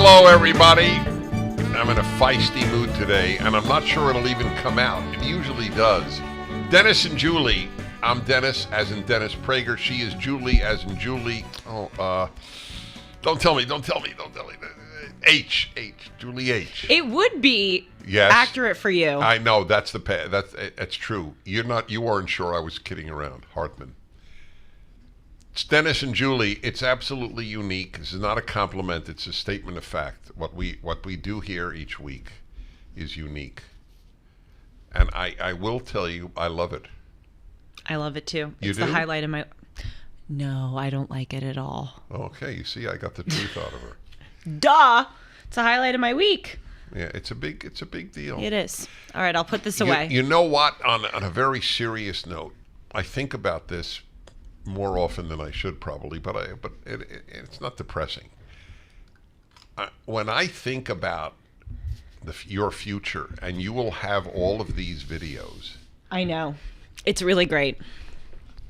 Hello, everybody. I'm in a feisty mood today, and I'm not sure it'll even come out. It usually does. Dennis and Julie. I'm Dennis, as in Dennis Prager. She is Julie, as in Julie. Don't tell me. H. Julie H. It would be accurate for you. I know that's true. You weren't sure I was kidding around, Hartman. It's Dennis and Julie. It's absolutely unique. This is not a compliment. It's a statement of fact. What we do here each week is unique. And I will tell you, I love it. I love it too. You it's do? the highlight of my... No, I don't like it at all. Okay, you see, I got the truth out of her. Duh! It's a highlight of my week. Yeah, it's a big deal. It is. All right, I'll put this away. You know what? On a very serious note, I think about this more often than I should probably, but it's not depressing. When I think about your future, and you will have all of these videos. I know. It's really great.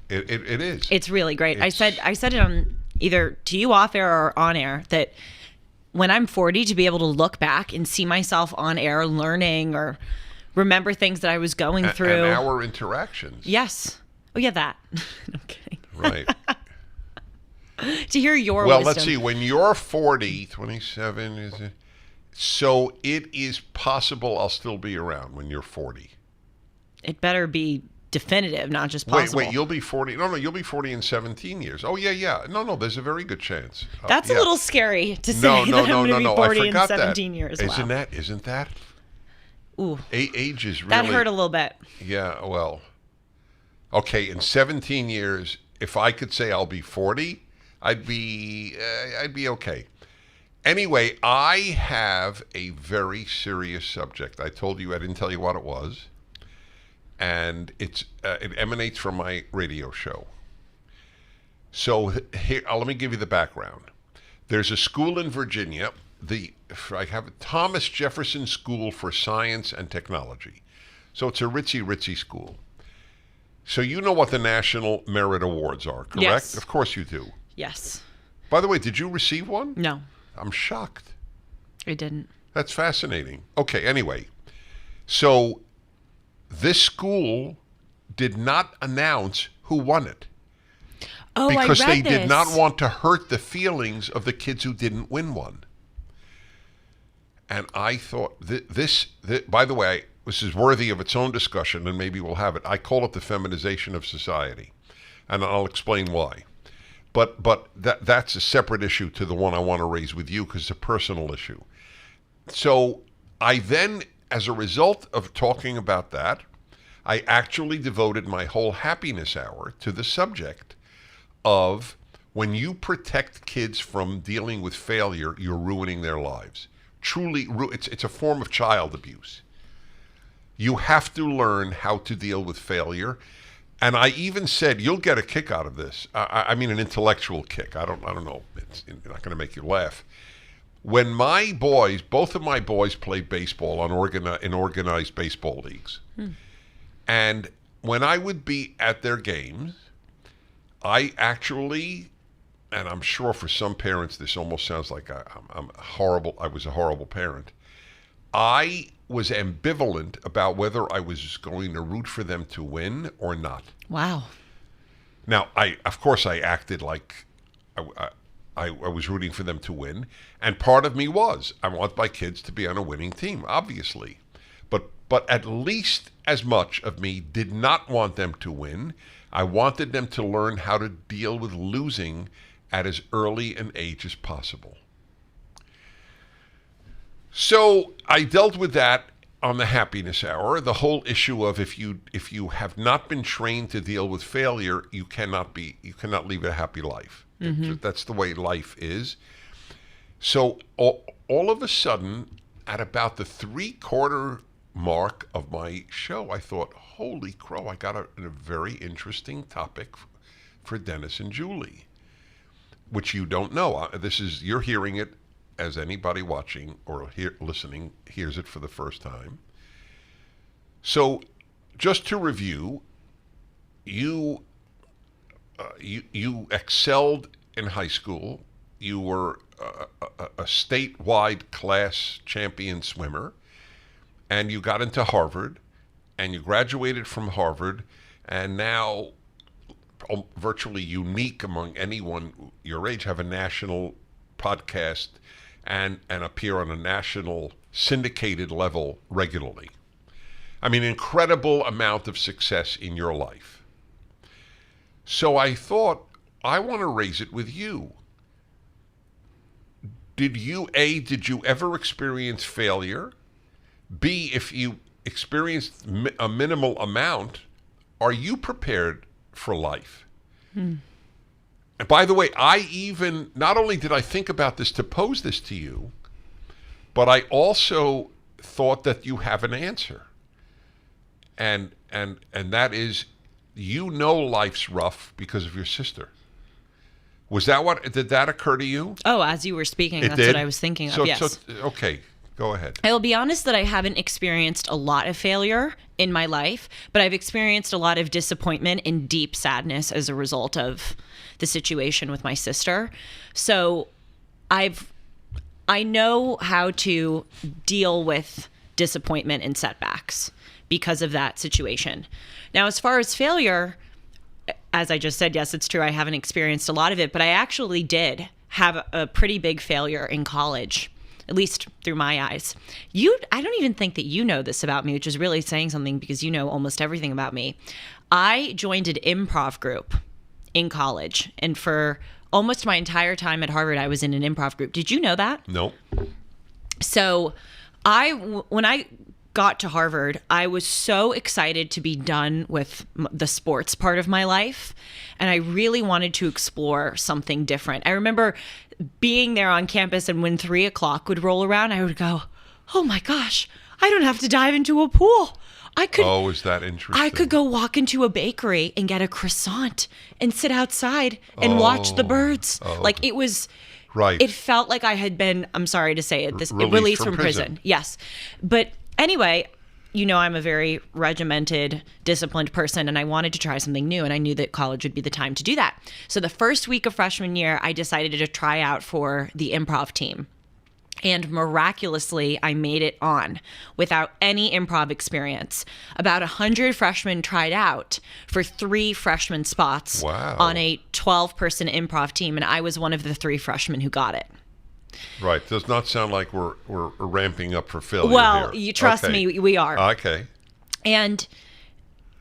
It is. It's really great. I said it on either to you off air or on air that when I'm 40, to be able to look back and see myself on air learning or remember things that I was going through. And our interactions. Yes. Oh, yeah, that. I'm kidding. Right. To hear your wisdom. Well, let's see. When you're 40, 27, is it? So it is possible I'll still be around when you're 40. It better be definitive, not just possible. Wait, you'll be 40. No, you'll be 40 in 17 years. Oh, yeah. No, there's a very good chance. That's a little scary to say that I'm going to be 40 in 17 years. Isn't wow. Isn't that? Ooh. Age is really... That hurt a little bit. Yeah, well... Okay, in 17 years, if I could say I'll be 40, I'd be okay. Anyway, I have a very serious subject. I told you I didn't tell you what it was, and it emanates from my radio show. So here, let me give you the background. There's a school in Virginia, I have a Thomas Jefferson School for Science and Technology. So it's a ritzy school. So you know what the National Merit Awards are, correct? Yes. Of course you do. Yes. By the way, did you receive one? No. I'm shocked. I didn't. That's fascinating. Okay, anyway. So this school did not announce who won it. Oh, because I read they this. did not want to hurt the feelings of the kids who didn't win one. And I thought, this by the way, this is worthy of its own discussion, and maybe we'll have it. I call it the feminization of society, and I'll explain why. But that's a separate issue to the one I want to raise with you because it's a personal issue. So I then, as a result of talking about that, I actually devoted my whole happiness hour to the subject of when you protect kids from dealing with failure, you're ruining their lives. Truly, it's a form of child abuse. You have to learn how to deal with failure. And I even said, you'll get a kick out of this. I mean, an intellectual kick. I don't know. It's not going to make you laugh. When my boys, both of my boys play baseball in organized baseball leagues. And when I would be at their games, I actually, and I'm sure for some parents, this almost sounds like I was a horrible parent. I was ambivalent about whether I was going to root for them to win or not. Wow. Now, of course I acted like I was rooting for them to win, and part of me was, I want my kids to be on a winning team, obviously. But at least as much of me did not want them to win. I wanted them to learn how to deal with losing at as early an age as possible. So I dealt with that on the happiness hour, the whole issue of if you have not been trained to deal with failure, you cannot lead a happy life. Mm-hmm. That's the way life is. So all of a sudden, at about the 3/4 mark of my show, I thought, holy crow, I got a very interesting topic for Dennis and Julie, which you don't know. You're hearing it as anybody watching or listening hears it for the first time. So just to review, you excelled in high school you were a statewide class champion swimmer, and you got into Harvard, and you graduated from Harvard, and now virtually unique among anyone your age, have a national podcast and appear on a national syndicated level regularly. I mean, incredible amount of success in your life. So I thought, I want to raise it with you. Did you ever experience failure? B, if you experienced a minimal amount, are you prepared for life? And by the way, not only did I think about this to pose this to you, but I also thought that you have an answer. And that is, life's rough because of your sister. Did that occur to you? Oh, as you were speaking, that's what I was thinking of, yes. Okay, go ahead. I will be honest that I haven't experienced a lot of failure in my life, but I've experienced a lot of disappointment and deep sadness as a result of the situation with my sister. So I know how to deal with disappointment and setbacks because of that situation. Now, as far as failure, as I just said, yes, it's true, I haven't experienced a lot of it, but I actually did have a pretty big failure in college, at least through my eyes. I don't even think that you know this about me, which is really saying something because you know almost everything about me. I joined an improv group in college, and for almost my entire time at Harvard, I was in an improv group. Did you know that? No. So when I got to Harvard, I was so excited to be done with the sports part of my life, and I really wanted to explore something different. I remember being there on campus, and when 3 o'clock would roll around, I would go, oh my gosh, I don't have to dive into a pool. Oh, is that interesting? I could go walk into a bakery and get a croissant and sit outside and watch the birds. Like, it was... Right. It felt like I had been, I'm sorry to say it, released from prison. Yes. But anyway, I'm a very regimented, disciplined person, and I wanted to try something new, and I knew that college would be the time to do that. So the first week of freshman year, I decided to try out for the improv team. And miraculously, I made it on without any improv experience. About 100 freshmen tried out for 3 freshman spots on a 12-person improv team, and I was one of the 3 freshmen who got it. Right. Does not sound like we're ramping up for failure Well, here. You trust me, we are. Okay. And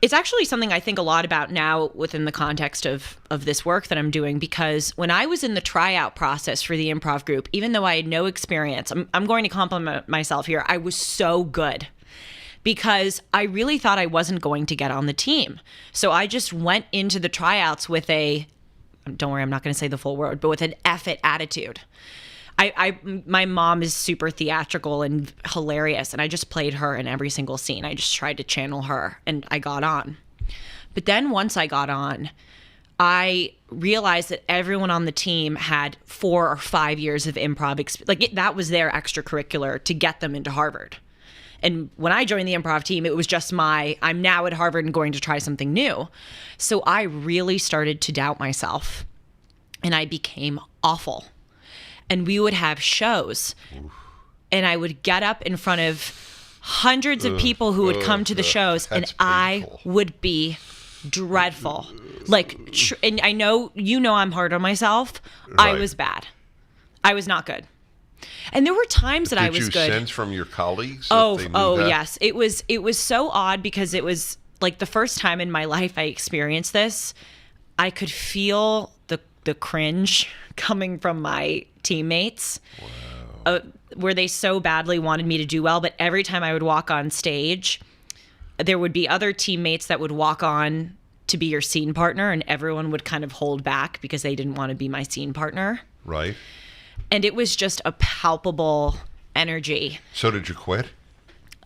it's actually something I think a lot about now within the context of this work that I'm doing, because when I was in the tryout process for the improv group, even though I had no experience, I'm going to compliment myself here, I was so good because I really thought I wasn't going to get on the team. So I just went into the tryouts with don't worry, I'm not going to say the full word, but with an F it attitude. My mom is super theatrical and hilarious, and I just played her in every single scene. I just tried to channel her, and I got on. But then once I got on, I realized that everyone on the team had 4 or 5 years of improv experience. That was their extracurricular to get them into Harvard. And when I joined the improv team, it was just I'm now at Harvard and going to try something new. So I really started to doubt myself, and I became awful. And we would have shows, and I would get up in front of hundreds of people who would come to the shows, and painful. I would be dreadful. And I know, I'm hard on myself. Right. I was bad. I was not good. And there were times that I was good. Did you sense from your colleagues? Yes. It was so odd because it was like the first time in my life I experienced this. I could feel the cringe coming from my teammates. Wow. Where they so badly wanted me to do well, but every time I would walk on stage, there would be other teammates that would walk on to be your scene partner, and everyone would kind of hold back because they didn't want to be my scene partner. Right. And it was just a palpable energy. So did you quit?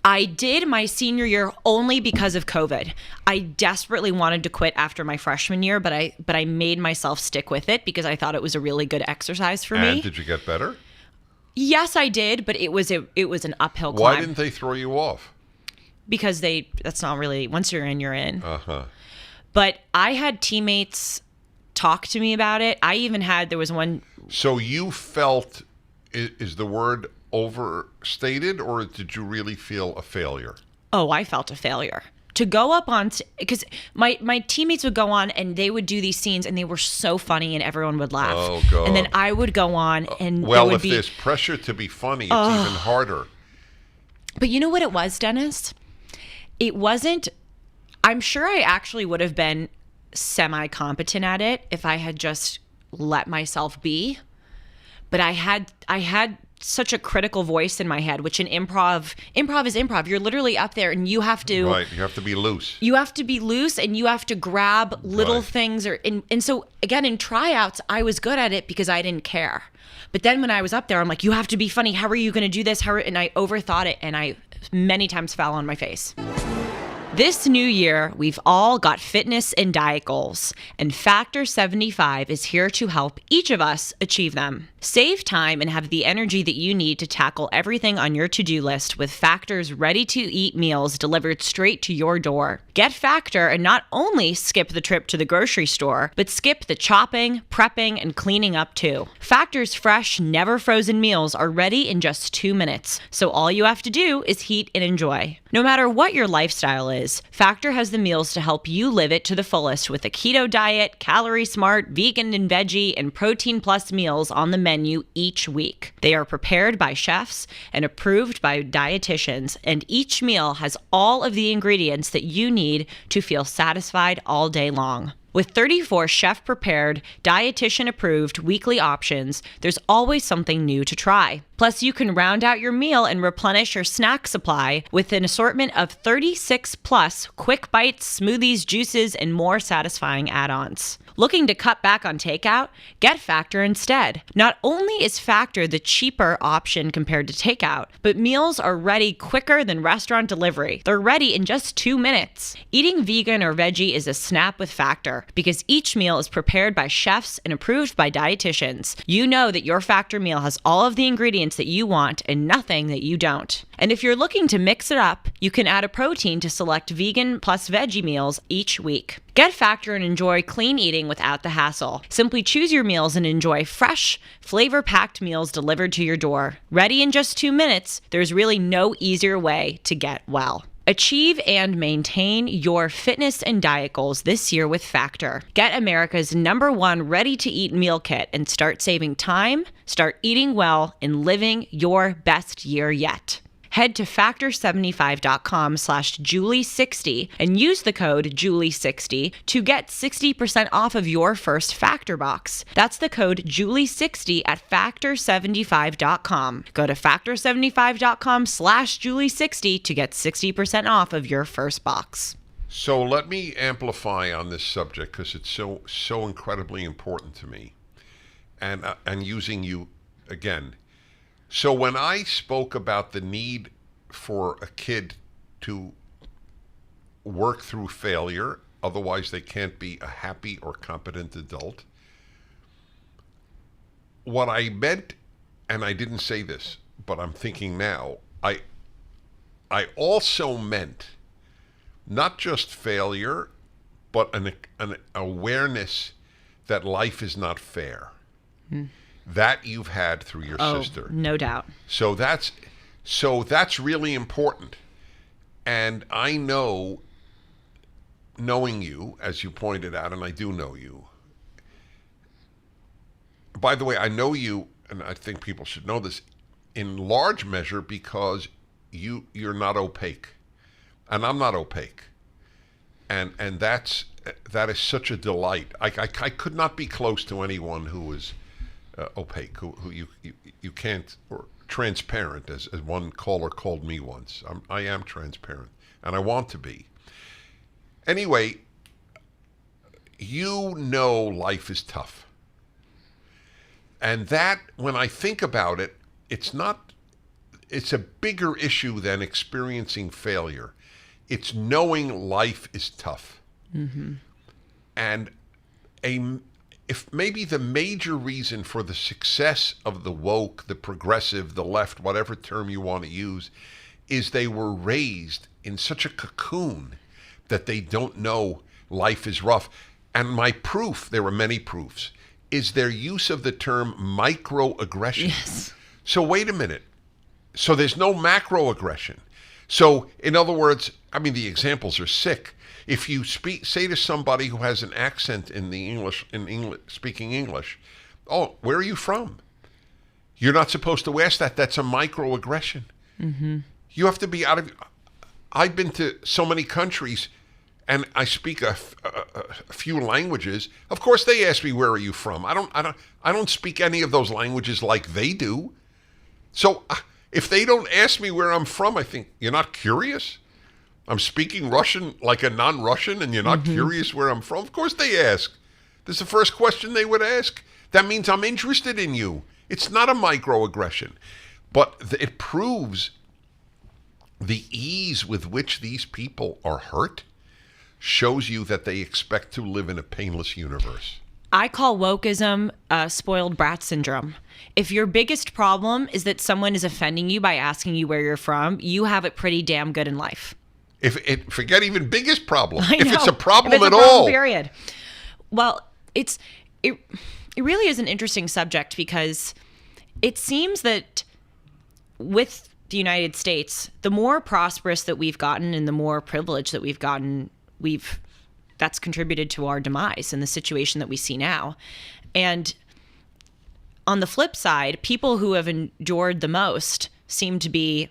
I did my senior year only because of COVID. I desperately wanted to quit after my freshman year, but I made myself stick with it because I thought it was a really good exercise for me. And did you get better? Yes, I did, but it was an uphill climb. Why didn't they throw you off? Because that's not really, once you're in, you're in. Uh-huh. But I had teammates talk to me about it. I even had, there was one. So you felt, is the word overstated, or did you really feel a failure? Oh, I felt a failure. To go up on, because my teammates would go on and they would do these scenes and they were so funny and everyone would laugh. Oh, God. And then I would go on and well, there would if there's pressure to be funny, it's even harder. But you know what it was, Dennis? It wasn't, I'm sure I actually would have been semi-competent at it if I had just let myself be. But I had such a critical voice in my head, which in improv is improv. You're literally up there and you have to... Right, you have to be loose. You have to be loose and you have to grab little things. And so, again, in tryouts, I was good at it because I didn't care. But then when I was up there, I'm like, you have to be funny. How are you going to do this? And I overthought it and I many times fell on my face. This new year, we've all got fitness and diet goals, and Factor 75 is here to help each of us achieve them. Save time and have the energy that you need to tackle everything on your to-do list with Factor's ready-to-eat meals delivered straight to your door. Get Factor and not only skip the trip to the grocery store, but skip the chopping, prepping, and cleaning up too. Factor's fresh, never frozen meals are ready in just 2 minutes, so all you have to do is heat and enjoy. No matter what your lifestyle is, Factor has the meals to help you live it to the fullest with a keto diet, calorie smart, vegan and veggie, and protein plus meals on the menu each week. They are prepared by chefs and approved by dietitians, and each meal has all of the ingredients that you need to feel satisfied all day long. With 34 chef-prepared, dietitian-approved weekly options, there's always something new to try. Plus, you can round out your meal and replenish your snack supply with an assortment of 36 plus quick bites, smoothies, juices, and more satisfying add-ons. Looking to cut back on takeout? Get Factor instead. Not only is Factor the cheaper option compared to takeout, but meals are ready quicker than restaurant delivery. They're ready in just 2 minutes. Eating vegan or veggie is a snap with Factor because each meal is prepared by chefs and approved by dietitians. You know that your Factor meal has all of the ingredients that you want and nothing that you don't. And if you're looking to mix it up, you can add a protein to select vegan plus veggie meals each week. Get Factor and enjoy clean eating without the hassle. Simply choose your meals and enjoy fresh, flavor-packed meals delivered to your door. Ready in just 2 minutes, there's really no easier way to get well. Achieve and maintain your fitness and diet goals this year with Factor. Get America's #1 ready-to-eat meal kit and start saving time, start eating well, and living your best year yet. Head to factor75.com/Julie60 and use the code Julie60 to get 60% off of your first Factor box. That's the code Julie60 at factor75.com. Go to factor75.com/Julie60 to get 60% off of your first box. So let me amplify on this subject because it's so incredibly important to me, and using you again. So when I spoke about the need for a kid to work through failure, otherwise they can't be a happy or competent adult, what I meant, and I didn't say this, but I'm thinking now, I also meant not just failure, but an awareness that life is not fair. That you've had through your sister. No doubt. So that's really important. And I know, knowing you, as you pointed out, and I do know you. By the way, I know you, and I think people should know this, in large measure because you're not opaque. And I'm not opaque. And that is such a delight. I could not be close to anyone who is opaque, who you can't, or transparent, as one caller called me once. I am transparent, and I want to be. Anyway, you know life is tough. And that, when I think about it, it's a bigger issue than experiencing failure. It's knowing life is tough. Mm-hmm. And if maybe the major reason for the success of the woke, the progressive, the left, whatever term you want to use, is they were raised in such a cocoon that they don't know life is rough. And my proof, there were many proofs, is their use of the term microaggression. Yes. So wait a minute. So there's no macroaggression. So in other words, I mean, the examples are sick. If you say to somebody who has an accent in speaking English, "Oh, where are you from?" You're not supposed to ask that. That's a microaggression. Mm-hmm. You have to be out of. I've been to so many countries, and I speak a few languages. Of course, they ask me, "Where are you from?" I don't speak any of those languages like they do. So if they don't ask me where I'm from, I think, you're not curious? I'm speaking Russian like a non-Russian, and you're not curious where I'm from? Of course they ask. This is the first question they would ask. That means I'm interested in you. It's not a microaggression. But it proves the ease with which these people are hurt, shows you that they expect to live in a painless universe. I call wokeism spoiled brat syndrome. If your biggest problem is that someone is offending you by asking you where you're from, you have it pretty damn good in life. Forget even biggest problem. I know. If it's a problem If it's at a problem, all. period. Well, it really is an interesting subject because it seems that with the United States, the more prosperous that we've gotten and the more privilege that we've gotten, that's contributed to our demise and the situation that we see now. And on the flip side, people who have endured the most seem to be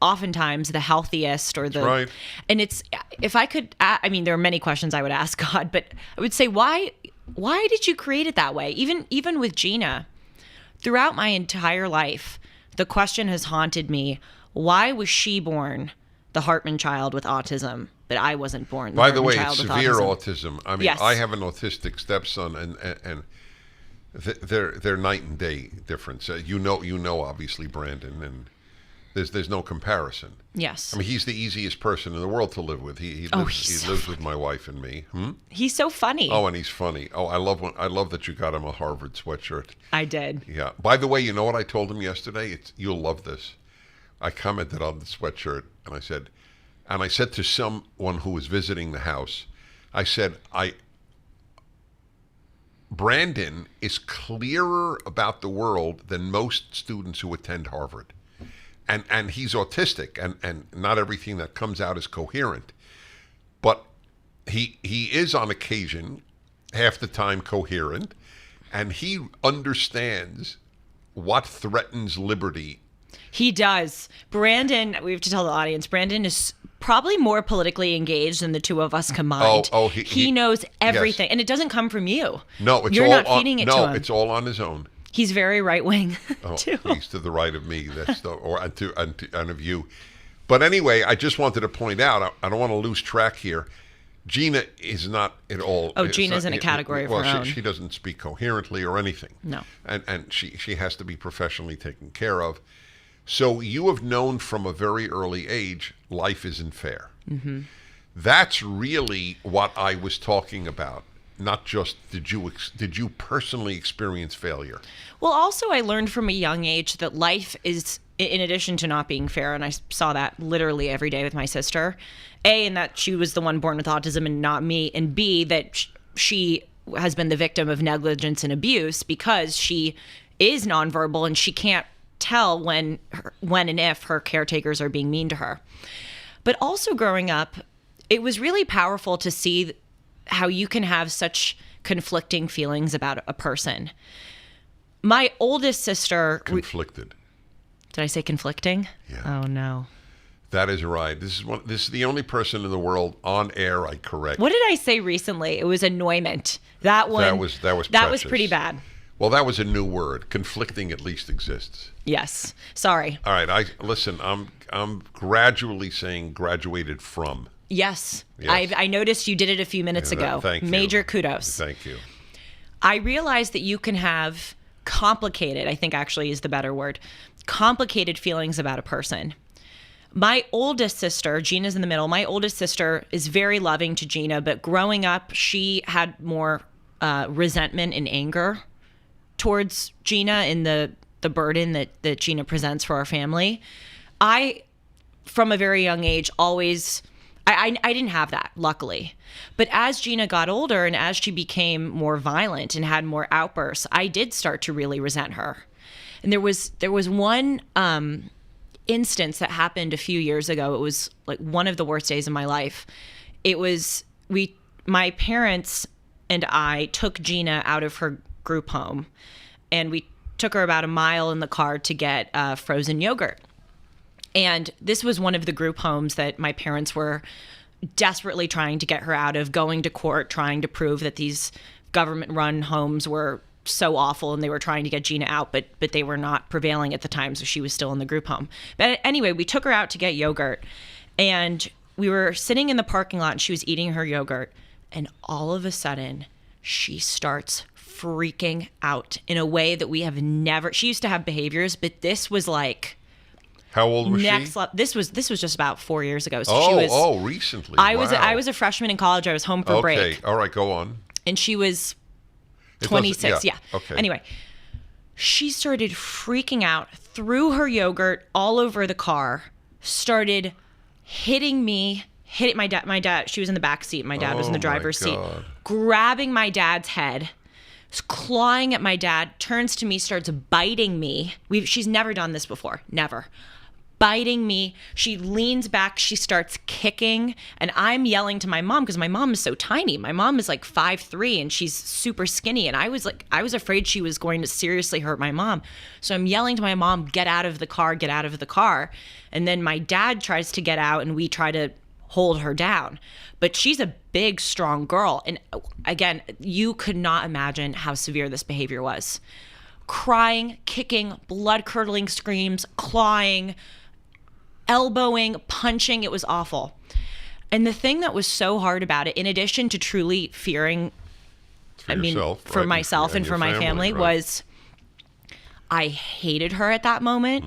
oftentimes the healthiest or the That's right. And it's, if I could, I mean, there are many questions I would ask God, but I would say, why did you create it that way? Even with Gina, throughout my entire life, the question has haunted me: why was she born the Hartman child with autism, but I wasn't born? By the Hartman way, child it's with severe autism? autism. I mean, Yes. I have an autistic stepson, and they're night and day difference. You know, obviously, Brandon, and there's no comparison. Yes. I mean, he's the easiest person in the world to live with. He lives with my wife and me. He's so funny. Oh, and he's funny. Oh, I love that you got him a Harvard sweatshirt. I did. Yeah. By the way, you know what I told him yesterday? You'll love this. I commented on the sweatshirt, and I said to someone who was visiting the house, I said, Brandon is clearer about the world than most students who attend Harvard. And he's autistic, and not everything that comes out is coherent. But he is on occasion, half the time, coherent, and he understands what threatens liberty. He does. Brandon, we have to tell the audience, Brandon is probably more politically engaged than the two of us combined. He knows everything, yes. and it doesn't come from you. No, You're not feeding it to him. No, it's all on his own. He's very right wing too. He's to the right of me. That's and of you. But anyway, I just wanted to point out. I don't want to lose track here. Gina is not at all. Oh, Gina's in a category of her own. She doesn't speak coherently or anything. No. And she has to be professionally taken care of. So you have known from a very early age life isn't fair. Mm-hmm. That's really what I was talking about. Not just did you personally experience failure? Well, also I learned from a young age that life is, in addition to not being fair, and I saw that literally every day with my sister, A, in that she was the one born with autism and not me, and B, that she has been the victim of negligence and abuse because she is nonverbal and she can't tell when and if her caretakers are being mean to her. But also growing up, it was really powerful to see how you can have such conflicting feelings about a person. My oldest sister... Conflicted. Did I say conflicting? Yeah. Oh, no. That is right. This is the only person in the world on air I correct. What did I say recently? It was annoyment. That one... That was pretty bad. Well, that was a new word. Conflicting at least exists. Yes. Sorry. All right. Listen, I'm gradually saying graduated from. Yes. I noticed you did it a few minutes ago. Thank you. Major kudos. Thank you. I realized that you can have complicated, I think actually is the better word, complicated feelings about a person. My oldest sister, Gina's in the middle, my oldest sister is very loving to Gina, but growing up, she had more resentment and anger towards Gina and the burden that Gina presents for our family. I, from a very young age, always I didn't have that, luckily. But as Gina got older and as she became more violent and had more outbursts, I did start to really resent her. And there was one instance that happened a few years ago. It was like one of the worst days of my life. It was my parents and I took Gina out of her group home, and we took her about a mile in the car to get frozen yogurt. And this was one of the group homes that my parents were desperately trying to get her out of, going to court, trying to prove that these government-run homes were so awful and they were trying to get Gina out, but they were not prevailing at the time, so she was still in the group home. But anyway, we took her out to get yogurt, and we were sitting in the parking lot, and she was eating her yogurt, and all of a sudden, she starts freaking out in a way that we have never... She used to have behaviors, but this was like... How old was she? This was just about 4 years ago. So recently. I was a freshman in college. I was home for break. Okay, all right, go on. And she was 26. Yeah. Okay. Anyway, she started freaking out, threw her yogurt all over the car, started hitting me, hitting my dad. My dad, she was in the back seat. My dad was in the driver's seat, grabbing my dad's head, clawing at my dad, turns to me, starts biting me. She's never done this before. Never. Biting me. She leans back. She starts kicking. And I'm yelling to my mom because my mom is so tiny. My mom is like 5'3" and she's super skinny. And I was afraid she was going to seriously hurt my mom. So I'm yelling to my mom, get out of the car, get out of the car. And then my dad tries to get out and we try to hold her down. But she's a big, strong girl. And again, you could not imagine how severe this behavior was. Crying, kicking, blood-curdling screams, clawing, elbowing, punching. It was awful. And the thing that was so hard about it, in addition to truly fearing, for myself and for my family, was I hated her at that moment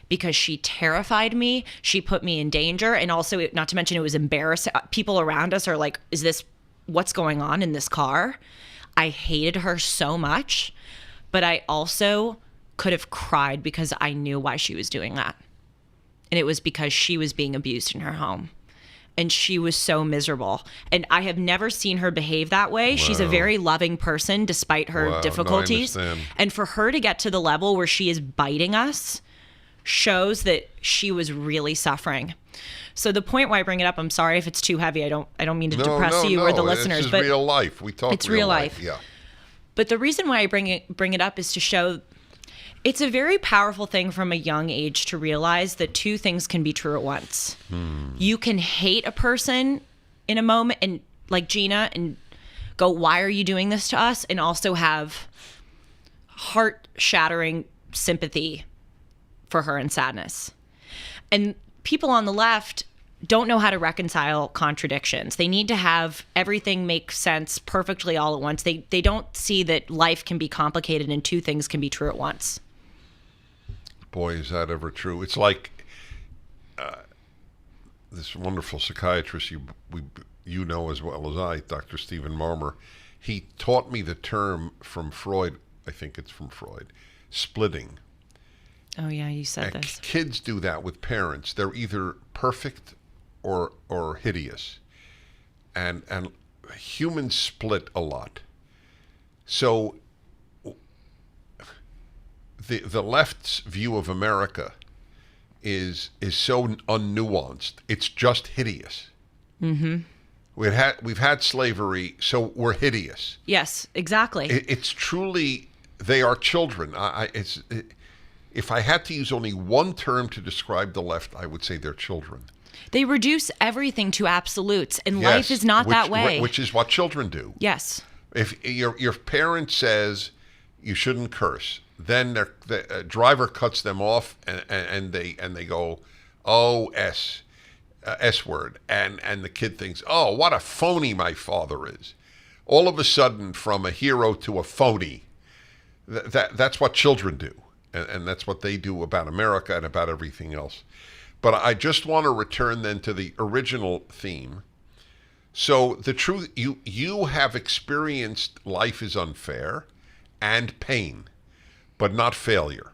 because she terrified me. She put me in danger. And also, not to mention, it was embarrassing. People around us are like, what's going on in this car? I hated her so much. But I also could have cried because I knew why she was doing that. And it was because she was being abused in her home. And she was so miserable. And I have never seen her behave that way. Wow. She's a very loving person despite her difficulties. No, and for her to get to the level where she is biting us shows that she was really suffering. So the point why I bring it up, I'm sorry if it's too heavy. I don't mean to depress you or the listeners. But real life. We talk it's real life. Yeah. But the reason why I bring it up is to show it's a very powerful thing from a young age to realize that two things can be true at once. You can hate a person in a moment, and like Gina, and go, why are you doing this to us? And also have heart-shattering sympathy for her and sadness. And people on the left don't know how to reconcile contradictions. They need to have everything make sense perfectly all at once. They don't see that life can be complicated and two things can be true at once. Boy, is that ever true. It's like this wonderful psychiatrist you know as well as I, Dr. Stephen Marmer. He taught me the term from Freud, I think it's from Freud, splitting. Oh, yeah, you said this. Kids do that with parents. They're either perfect or hideous. And humans split a lot. So the left's view of America is so unnuanced. It's just hideous. Mm-hmm. We've had slavery, so we're hideous. Yes, exactly. It's truly, they are children. If I had to use only one term to describe the left, I would say they're children. They reduce everything to absolutes, and life is not that way. Which is what children do. Yes. If your parent says you shouldn't curse, then the driver cuts them off, and they go, oh, S word, and the kid thinks, oh, what a phony my father is. All of a sudden, from a hero to a phony, that's what children do, and that's what they do about America and about everything else. But I just want to return then to the original theme. So the truth, you have experienced life is unfair and pain, but not failure.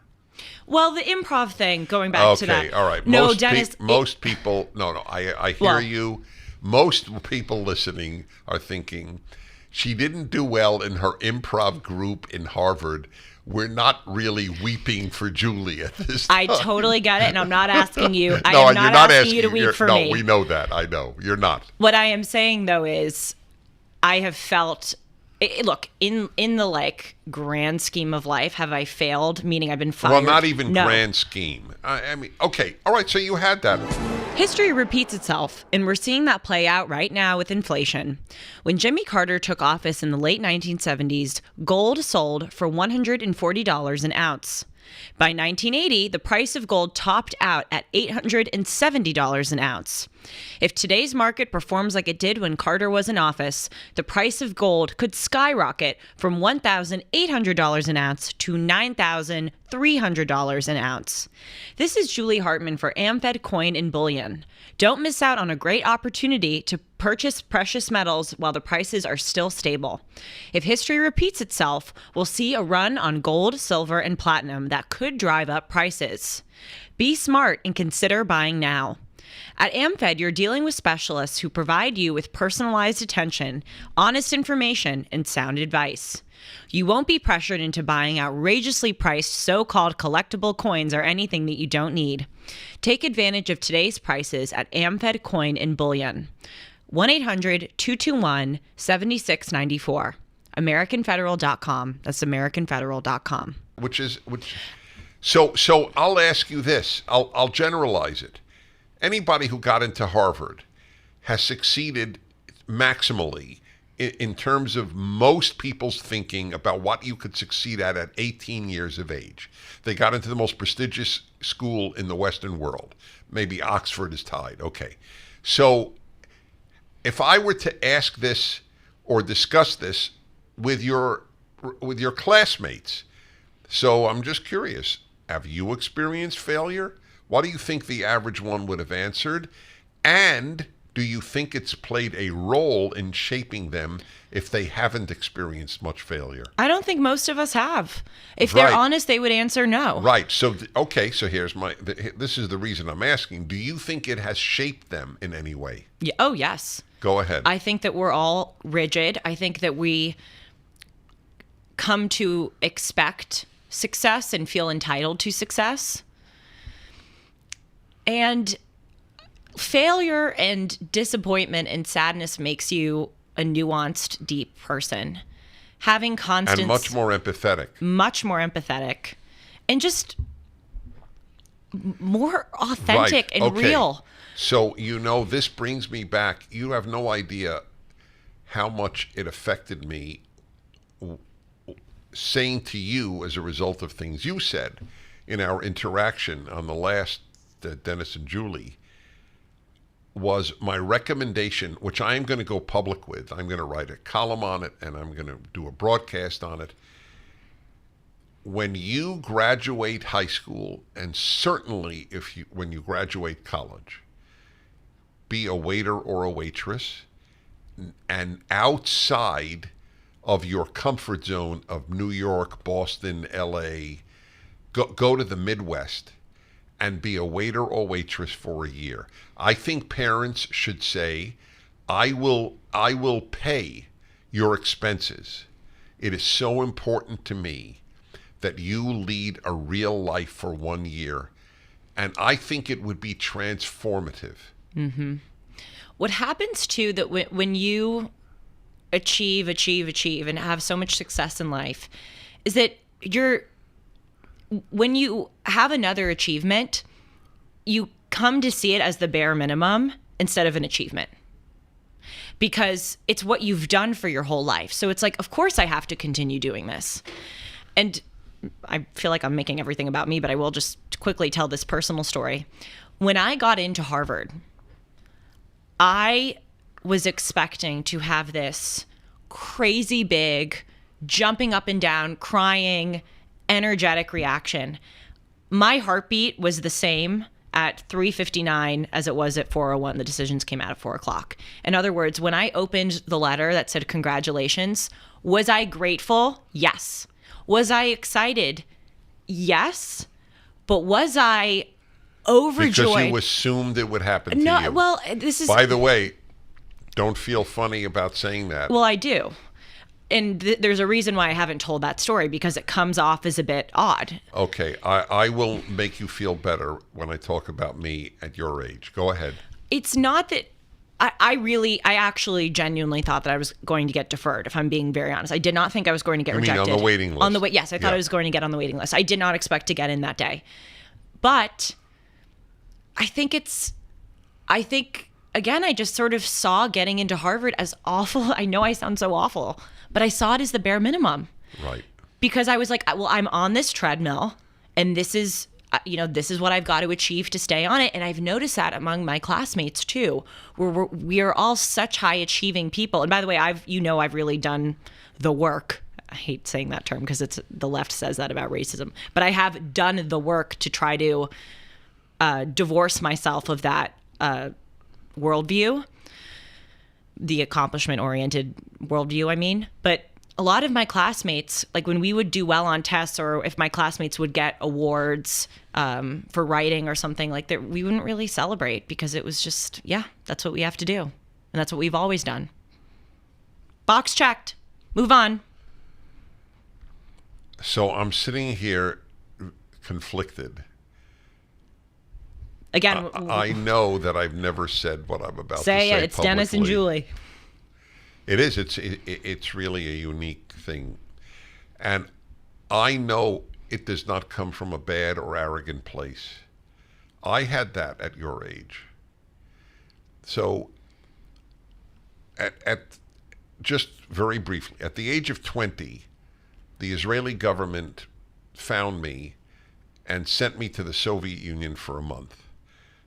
Well, the improv thing, going back to that. Okay, all right. No, Dennis. Most people, no, I hear you. most people listening are thinking, she didn't do well in her improv group in Harvard. We're not really weeping for Julie at this time. I totally get it, and I'm not asking you. I No, am not you're not asking you to weep for me. No, we know that. I know. You're not. What I am saying, though, is I have felt... Look, in the like grand scheme of life, have I failed? Meaning I've been fired? Well, not even No. grand scheme. I mean, okay, all right. So you had that. History repeats itself, and we're seeing that play out right now with inflation. When Jimmy Carter took office in the late 1970s, gold sold for $140 an ounce. By 1980, the price of gold topped out at $870 an ounce. If today's market performs like it did when Carter was in office, the price of gold could skyrocket from $1,800 an ounce to $9,300 an ounce. This is Julie Hartman for AmFed Coin and Bullion. Don't miss out on a great opportunity to purchase precious metals while the prices are still stable. If history repeats itself, we'll see a run on gold, silver, and platinum that could drive up prices. Be smart and consider buying now. At AmFed, you're dealing with specialists who provide you with personalized attention, honest information, and sound advice. You won't be pressured into buying outrageously priced so-called collectible coins or anything that you don't need. Take advantage of today's prices at AmFed Coin and Bullion. 1-800-221-7694. AmericanFederal.com. That's AmericanFederal.com. So I'll ask you this. I'll generalize it. Anybody who got into Harvard has succeeded maximally in terms of most people's thinking about what you could succeed at 18 years of age. They got into the most prestigious school in the Western world. Maybe Oxford is tied. Okay. So if I were to ask this or discuss this with your classmates, so I'm just curious, have you experienced failure? What do you think the average one would have answered? And do you think it's played a role in shaping them if they haven't experienced much failure? I don't think most of us have. If Right. they're honest, they would answer no. Right. So, okay. So this is the reason I'm asking. Do you think it has shaped them in any way? Yeah, oh, yes. Go ahead. I think that we're all rigid. I think that we come to expect success and feel entitled to success. And failure and disappointment and sadness makes you a nuanced, deep person. Having constant... And much more empathetic. And just more authentic Right. and Okay. real. So, this brings me back. You have no idea how much it affected me saying to you as a result of things you said in our interaction on the last Dennis and Julie, was my recommendation, which I am going to go public with. I'm going to write a column on it, and I'm going to do a broadcast on it. When you graduate high school, and certainly when you graduate college, be a waiter or a waitress, and outside of your comfort zone of New York, Boston, LA, go to the Midwest and be a waiter or waitress for a year. I think parents should say, I will pay your expenses. It is so important to me that you lead a real life for 1 year. And I think it would be transformative. Mm-hmm. What happens too, that when you achieve and have so much success in life, is that when you have another achievement, you come to see it as the bare minimum instead of an achievement. Because it's what you've done for your whole life. So it's like, of course I have to continue doing this. And I feel like I'm making everything about me, but I will just quickly tell this personal story. When I got into Harvard, I was expecting to have this crazy big, jumping up and down, crying, energetic reaction. My heartbeat was the same at 3:59 as it was at 4:01. The decisions came out at 4 o'clock. In other words, when I opened the letter that said congratulations, was I grateful? Yes. Was I excited? Yes. But was I overjoyed? Because you assumed it would happen to you. No, well, this is... By the way, Don't feel funny about saying that. Well, I do. And there's a reason why I haven't told that story, because it comes off as a bit odd. Okay, I will make you feel better when I talk about me at your age. Go ahead. It's not that I actually genuinely thought that I was going to get deferred, if I'm being very honest. I did not think I was going to get rejected. You mean on the waiting list? Yes, I thought I was going to get on the waiting list. I did not expect to get in that day. But I think again, I just sort of saw getting into Harvard as awful. I know I sound so awful, but I saw it as the bare minimum. Right. Because I was like, well, I'm on this treadmill, and this is what I've got to achieve to stay on it. And I've noticed that among my classmates too, where we are all such high achieving people. And by the way, I've really done the work. I hate saying that term because the left says that about racism, but I have done the work to try to divorce myself of that worldview, the accomplishment-oriented worldview, I mean. But a lot of my classmates, like when we would do well on tests, or if my classmates would get awards for writing or something like that, we wouldn't really celebrate, because it was just, yeah, that's what we have to do. And that's what we've always done. Box checked. Move on. So I'm sitting here conflicted. Again, I know that I've never said what I'm about to say. say It's publicly. Dennis and Julie. It is. It's really a unique thing. And I know it does not come from a bad or arrogant place. I had that at your age. So at just very briefly, at the age of 20, the Israeli government found me and sent me to the Soviet Union for a month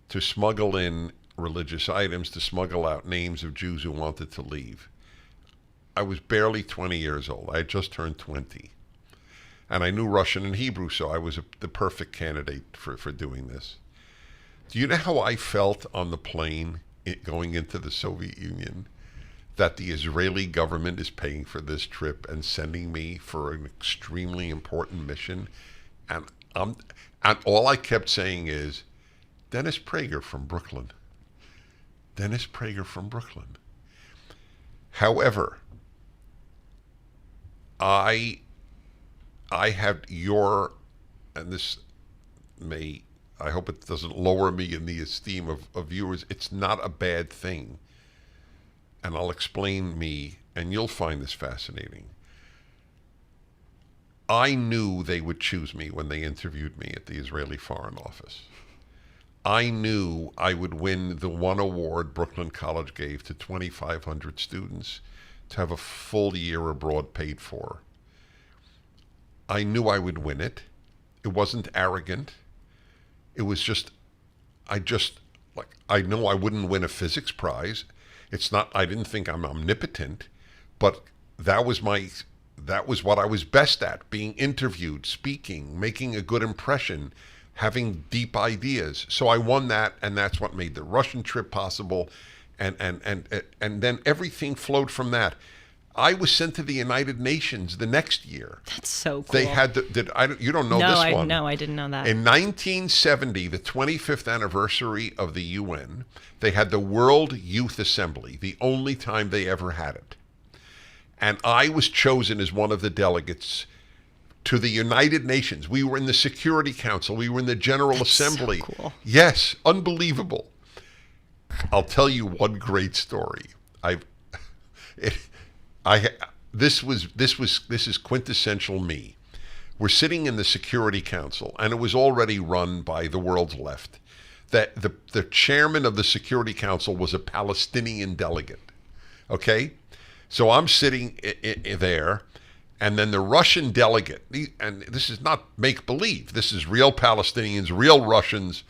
to smuggle in religious items, to smuggle out names of Jews who wanted to leave. I was barely 20 years old. I had just turned 20. And I knew Russian and Hebrew, so I was the perfect candidate for doing this. Do you know how I felt on the plane going into the Soviet Union? That the Israeli government is paying for this trip and sending me for an extremely important mission. And all I kept saying is, Dennis Prager from Brooklyn. Dennis Prager from Brooklyn. However, I have your, and this may, I hope it doesn't lower me in the esteem of viewers, it's not a bad thing. And I'll explain me, and you'll find this fascinating. I knew they would choose me when they interviewed me at the Israeli Foreign Office. I knew I would win the one award Brooklyn College gave to 2,500 students to have a full year abroad paid for. I knew I would win it. It wasn't arrogant. It was just, I know I wouldn't win a physics prize. It's not, I didn't think I'm omnipotent, but that was what I was best at, being interviewed, speaking, making a good impression, having deep ideas. So I won that, and that's what made the Russian trip possible, and then everything flowed from that. I was sent to the United Nations the next year. That's so cool. They had you don't know this one. No, I didn't know that. In 1970, the 25th anniversary of the UN, they had the World Youth Assembly, the only time they ever had it. And I was chosen as one of the delegates to the United Nations. We were in the Security Council. We were in the General Assembly. So cool. Yes, unbelievable. I'll tell you one great story. This is quintessential me. We're sitting in the Security Council, and it was already run by the world's left. That the chairman of the Security Council was a Palestinian delegate. Okay, so I'm sitting there, and then the Russian delegate, and this is not make believe. This is real Palestinians, real Russians.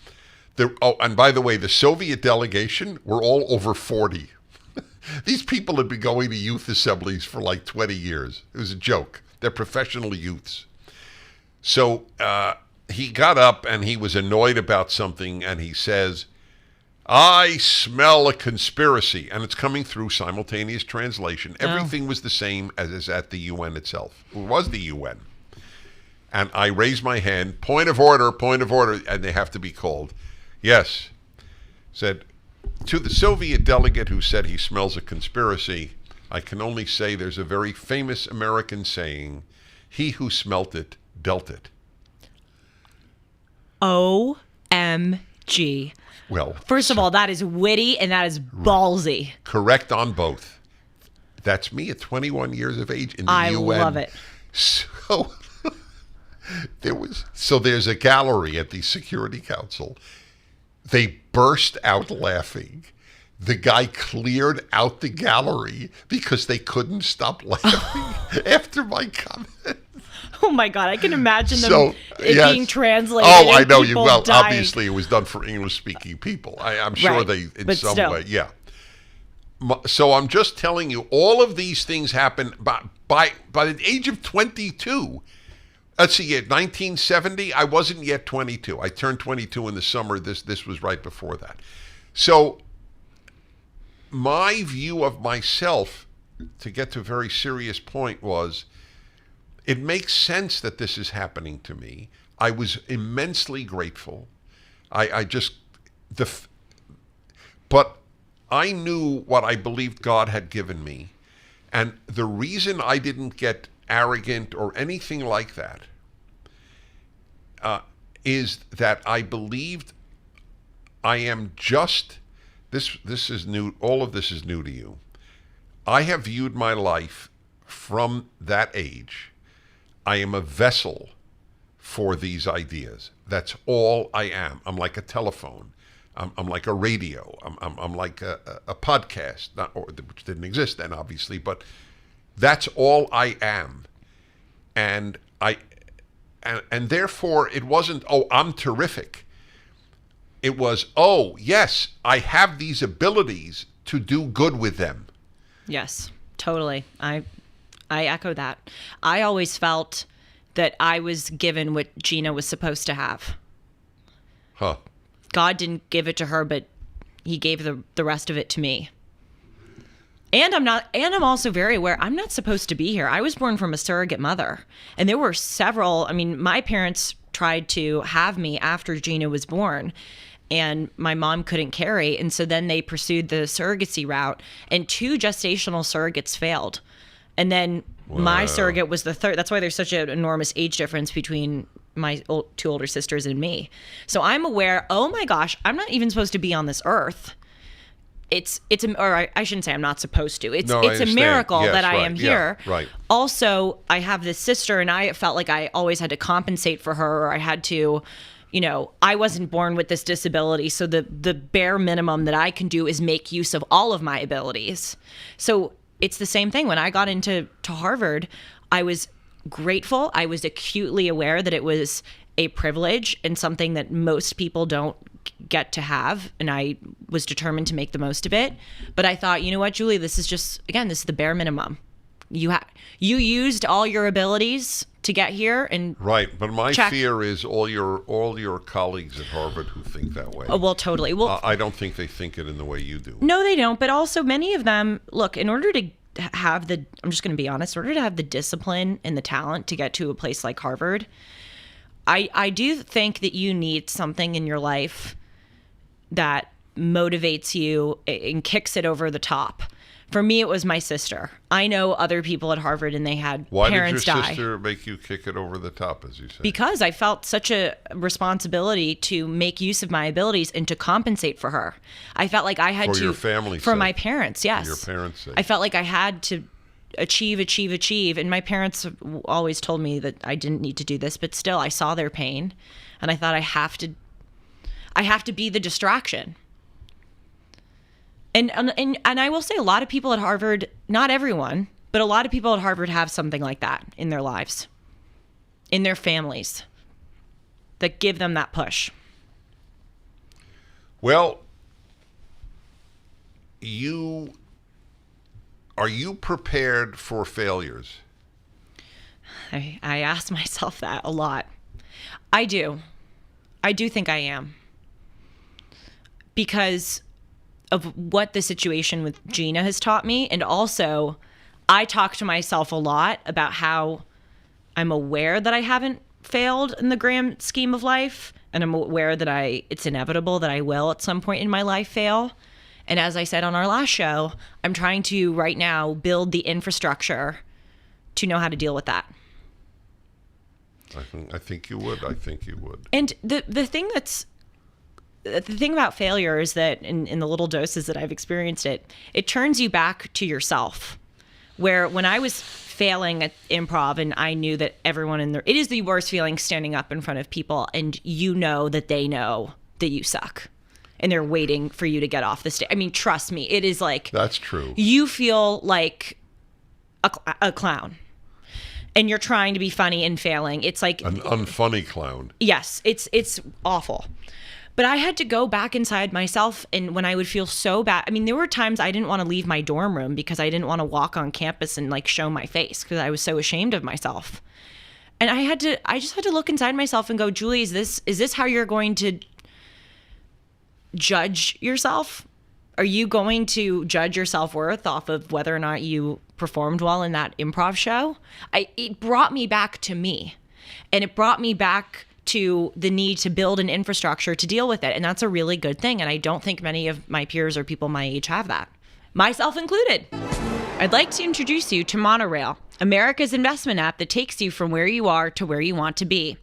And by the way, the Soviet delegation were all over 40. These people had been going to youth assemblies for like 20 years. It was a joke. They're professional youths. So he got up and he was annoyed about something, and he says, I smell a conspiracy. And it's coming through simultaneous translation. Oh. Everything was the same as is at the UN itself. It was the UN. And I raised my hand, point of order, and they have to be called. Yes. Said, To the Soviet delegate who said he smells a conspiracy, I can only say there's a very famous American saying, he who smelt it, dealt it. OMG. Well, First of all, that is witty and that is ballsy. correct on both. That's me at 21 years of age in the I UN. love it. So there's a gallery at the Security Council. They burst out laughing. The guy cleared out the gallery because they couldn't stop laughing after my comment. Oh my God, I can imagine them yes. being translated. Oh, and I know you. people Well, dying. obviously it was done for English-speaking people. I'm sure Right, they, in but some still. way, yeah. So I'm just telling you, all of these things happen by the age of 22. Let's see, at 1970, I wasn't yet 22. I turned 22 in the summer. This was right before that. So my view of myself, to get to a very serious point, was it makes sense that this is happening to me. I was immensely grateful. But I knew what I believed God had given me. And the reason I didn't get arrogant or anything like that is that I believed I am just, this is new, all of this is new to you. I have viewed my life from that age. I am a vessel for these ideas. That's all I am. I'm like a telephone. I'm like a radio. I'm like a podcast, which didn't exist then, obviously, but that's all I am. And therefore, it wasn't, oh, I'm terrific. It was, oh, yes, I have these abilities to do good with them. Yes, totally. I echo that. I always felt that I was given what Gina was supposed to have. Huh. God didn't give it to her, but he gave the rest of it to me. And I'm also very aware I'm not supposed to be here. I was born from a surrogate mother. And there were several, my parents tried to have me after Gina was born, and my mom couldn't carry. And so then they pursued the surrogacy route, and 2 gestational surrogates failed. And then my surrogate was the third. That's why there's such an enormous age difference between my 2 older sisters and me. So I'm aware, oh my gosh, I'm not even supposed to be on this earth. I shouldn't say I'm not supposed to. It's a miracle that I am here. Yeah, right. Also, I have this sister, and I felt like I always had to compensate for her, or I had to, I wasn't born with this disability, so the bare minimum that I can do is make use of all of my abilities. So it's the same thing. When I got into Harvard, I was grateful. I was acutely aware that it was a privilege and something that most people don't get to have, and I was determined to make the most of it. But I thought, you know what, Julie, this is the bare minimum. You used all your abilities to get here, and right. But my check. fear is all your colleagues at Harvard who think that way. Oh, well, totally. Well, I don't think they think it in the way you do. No, they don't. But also, many of them look. In order to have I'm just going to be honest. In order to have the discipline and the talent to get to a place like Harvard, I do think that you need something in your life that motivates you and kicks it over the top. For me, it was my sister. I know other people at Harvard, and they had parents die. Why did your sister make you kick it over the top, as you say? Because I felt such a responsibility to make use of my abilities and to compensate for her. I felt like I had to. For your family For sake. my parents, yes. For your parents' sake. I felt like I had to achieve. And my parents always told me that I didn't need to do this, but still I saw their pain, and I thought I have to be the distraction. And I will say, a lot of people at Harvard, not everyone, but a lot of people at Harvard have something like that in their lives, in their families, that give them that push. Well, are you prepared for failures? I ask myself that a lot. I do think I am. Because of what the situation with Gina has taught me. And also, I talk to myself a lot about how I'm aware that I haven't failed in the grand scheme of life. And I'm aware that it's inevitable that I will at some point in my life fail. And as I said on our last show, I'm trying to right now build the infrastructure to know how to deal with that. I think you would. I think you would. And the thing about failure is that in the little doses that I've experienced it turns you back to yourself. Where when I was failing at improv and I knew that everyone it is the worst feeling standing up in front of people and you know that they know that you suck and they're waiting for you to get off the stage. I mean, trust me, it is like, that's true. You feel like a clown and you're trying to be funny and failing. It's like an unfunny clown. Yes, it's awful. But I had to go back inside myself, and when I would feel so bad, I mean, there were times I didn't want to leave my dorm room because I didn't want to walk on campus and like show my face because I was so ashamed of myself. And I just had to look inside myself and go, Julie, is this how you're going to judge yourself? Are you going to judge your self-worth off of whether or not you performed well in that improv show? It brought me back to me, and it brought me back to the need to build an infrastructure to deal with it. And that's a really good thing. And I don't think many of my peers or people my age have that, myself included. I'd like to introduce you to Monorail, America's investment app that takes you from where you are to where you want to be.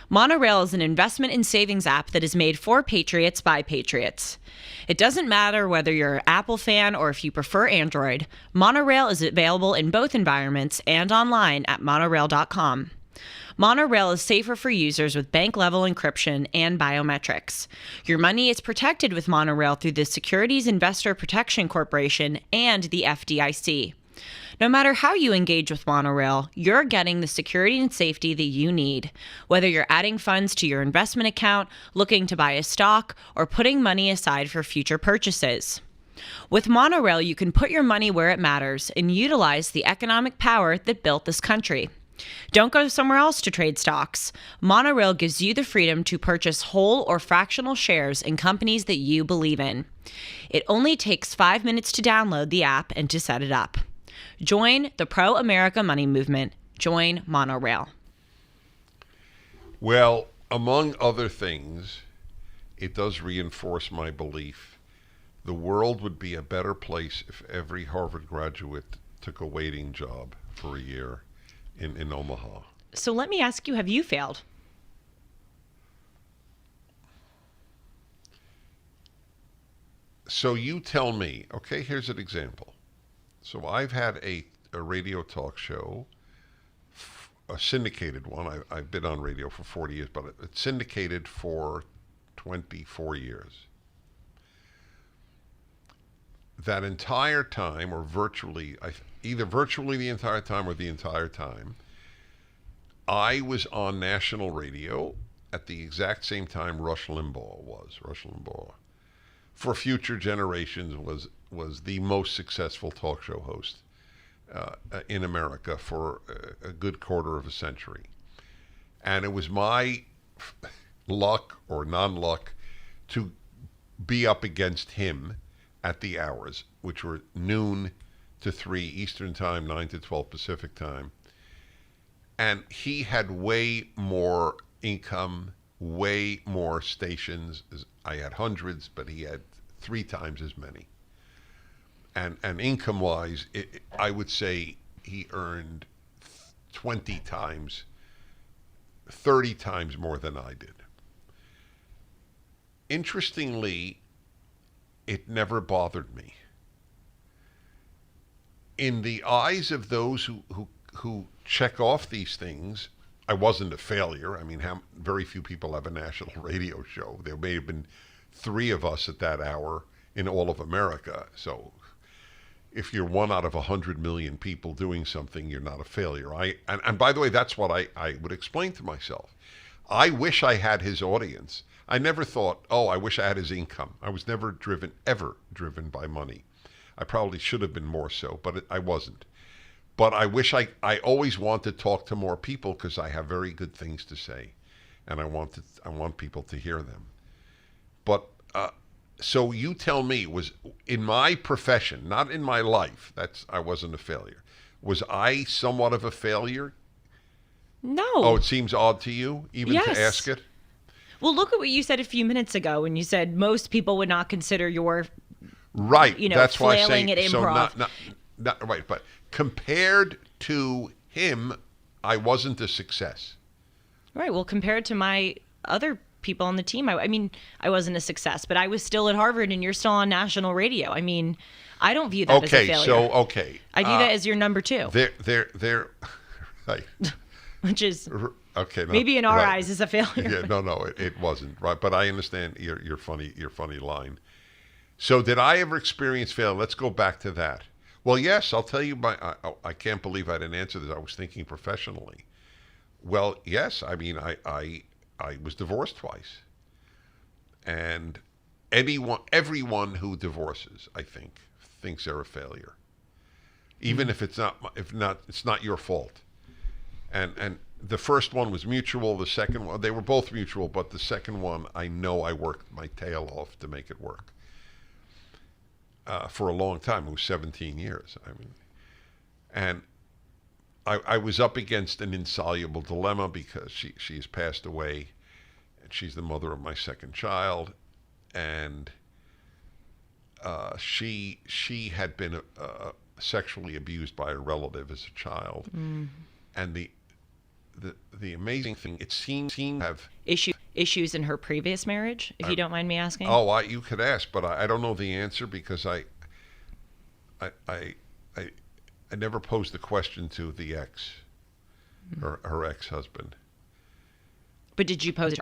Monorail is an investment and savings app that is made for patriots by patriots. It doesn't matter whether you're an Apple fan or if you prefer Android, Monorail is available in both environments and online at monorail.com. Monorail is safer for users with bank-level encryption and biometrics. Your money is protected with Monorail through the Securities Investor Protection Corporation and the FDIC. No matter how you engage with Monorail, you're getting the security and safety that you need, whether you're adding funds to your investment account, looking to buy a stock, or putting money aside for future purchases. With Monorail, you can put your money where it matters and utilize the economic power that built this country. Don't go somewhere else to trade stocks. Monorail gives you the freedom to purchase whole or fractional shares in companies that you believe in. It only takes 5 minutes to download the app and to set it up. Join the pro-America money movement. Join Monorail. Well, among other things, it does reinforce my belief the world would be a better place if every Harvard graduate took a waiting job for a year in Omaha. So let me ask you, have you failed? So you tell me, okay, here's an example. So I've had a radio talk show, a syndicated one. I've been on radio for 40 years, but it's syndicated for 24 years. That entire time, or virtually, either virtually the entire time or the entire time, I was on national radio at the exact same time Rush Limbaugh was. Rush Limbaugh, for future generations, was the most successful talk show host in America for a good quarter of a century. And it was my luck or non-luck to be up against him at the hours, which were noon to 3 Eastern Time, 9 to 12 Pacific Time. And he had way more income, way more stations. I had hundreds, but he had 3 times as many. And income-wise, I would say he earned 20 times, 30 times more than I did. Interestingly, it never bothered me. In the eyes of those who check off these things, I wasn't a failure. I mean, very few people have a national radio show. There may have been 3 of us at that hour in all of America. So if you're 1 out of 100 million people doing something, you're not a failure. And by the way, that's what I would explain to myself. I wish I had his audience. I never thought, oh, I wish I had his income. I was never ever driven by money. I probably should have been more so, but I wasn't. But I wish I always want to talk to more people because I have very good things to say, and I want people to hear them. But so you tell me, was in my profession, not in my life, I wasn't a failure. Was I somewhat of a failure? No. Oh, it seems odd to you, even Yes. to ask it? Well, look at what you said a few minutes ago when you said most people would not consider your Right. you know, That's why I flailing say at so. improv. Not right. But compared to him, I wasn't a success. Right. Well, compared to my other people on the team, I mean, I wasn't a success, but I was still at Harvard and you're still on national radio. I mean, I don't view that as a failure. Okay. I view that as your number two. They're right. Which is okay. No, maybe in our right. eyes is a failure. Yeah, no, it wasn't right. But I understand your funny line. So did I ever experience failure? Let's go back to that. Well, yes, I'll tell you. I can't believe I didn't answer this. I was thinking professionally. Well, yes. I mean, I was divorced twice, and everyone who divorces, I think, thinks they're a failure, even if it's not your fault. And the first one was mutual. The second one, they were both mutual, but the second one, I know I worked my tail off to make it work. For a long time, it was 17 years. I mean, and I was up against an insoluble dilemma because she's passed away, and she's the mother of my second child, and she had been sexually abused by a relative as a child, and the amazing thing, it seemed to have issues in her previous marriage, if you don't mind me asking. Oh, you could ask, but I don't know the answer because I never posed the question to the ex, her ex-husband. But did you pose it?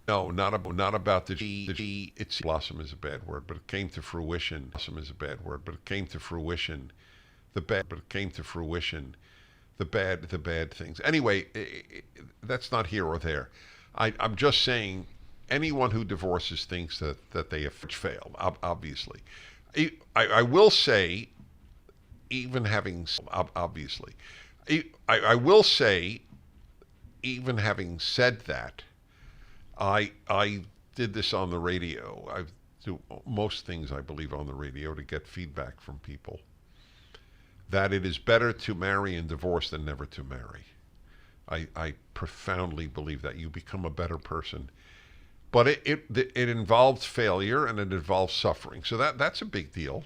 No, not about the it's blossom is a bad word, but it came to fruition. Blossom is a bad word, but it came to fruition. The bad things. Anyway, that's not here or there. I'm just saying, anyone who divorces thinks that they have failed. Obviously, I will say, even having obviously, I will say, even having said that, I did this on the radio. I do most things, I believe, on the radio to get feedback from people. That it is better to marry and divorce than never to marry. I profoundly believe that you become a better person. But it involves failure and it involves suffering. So that's a big deal.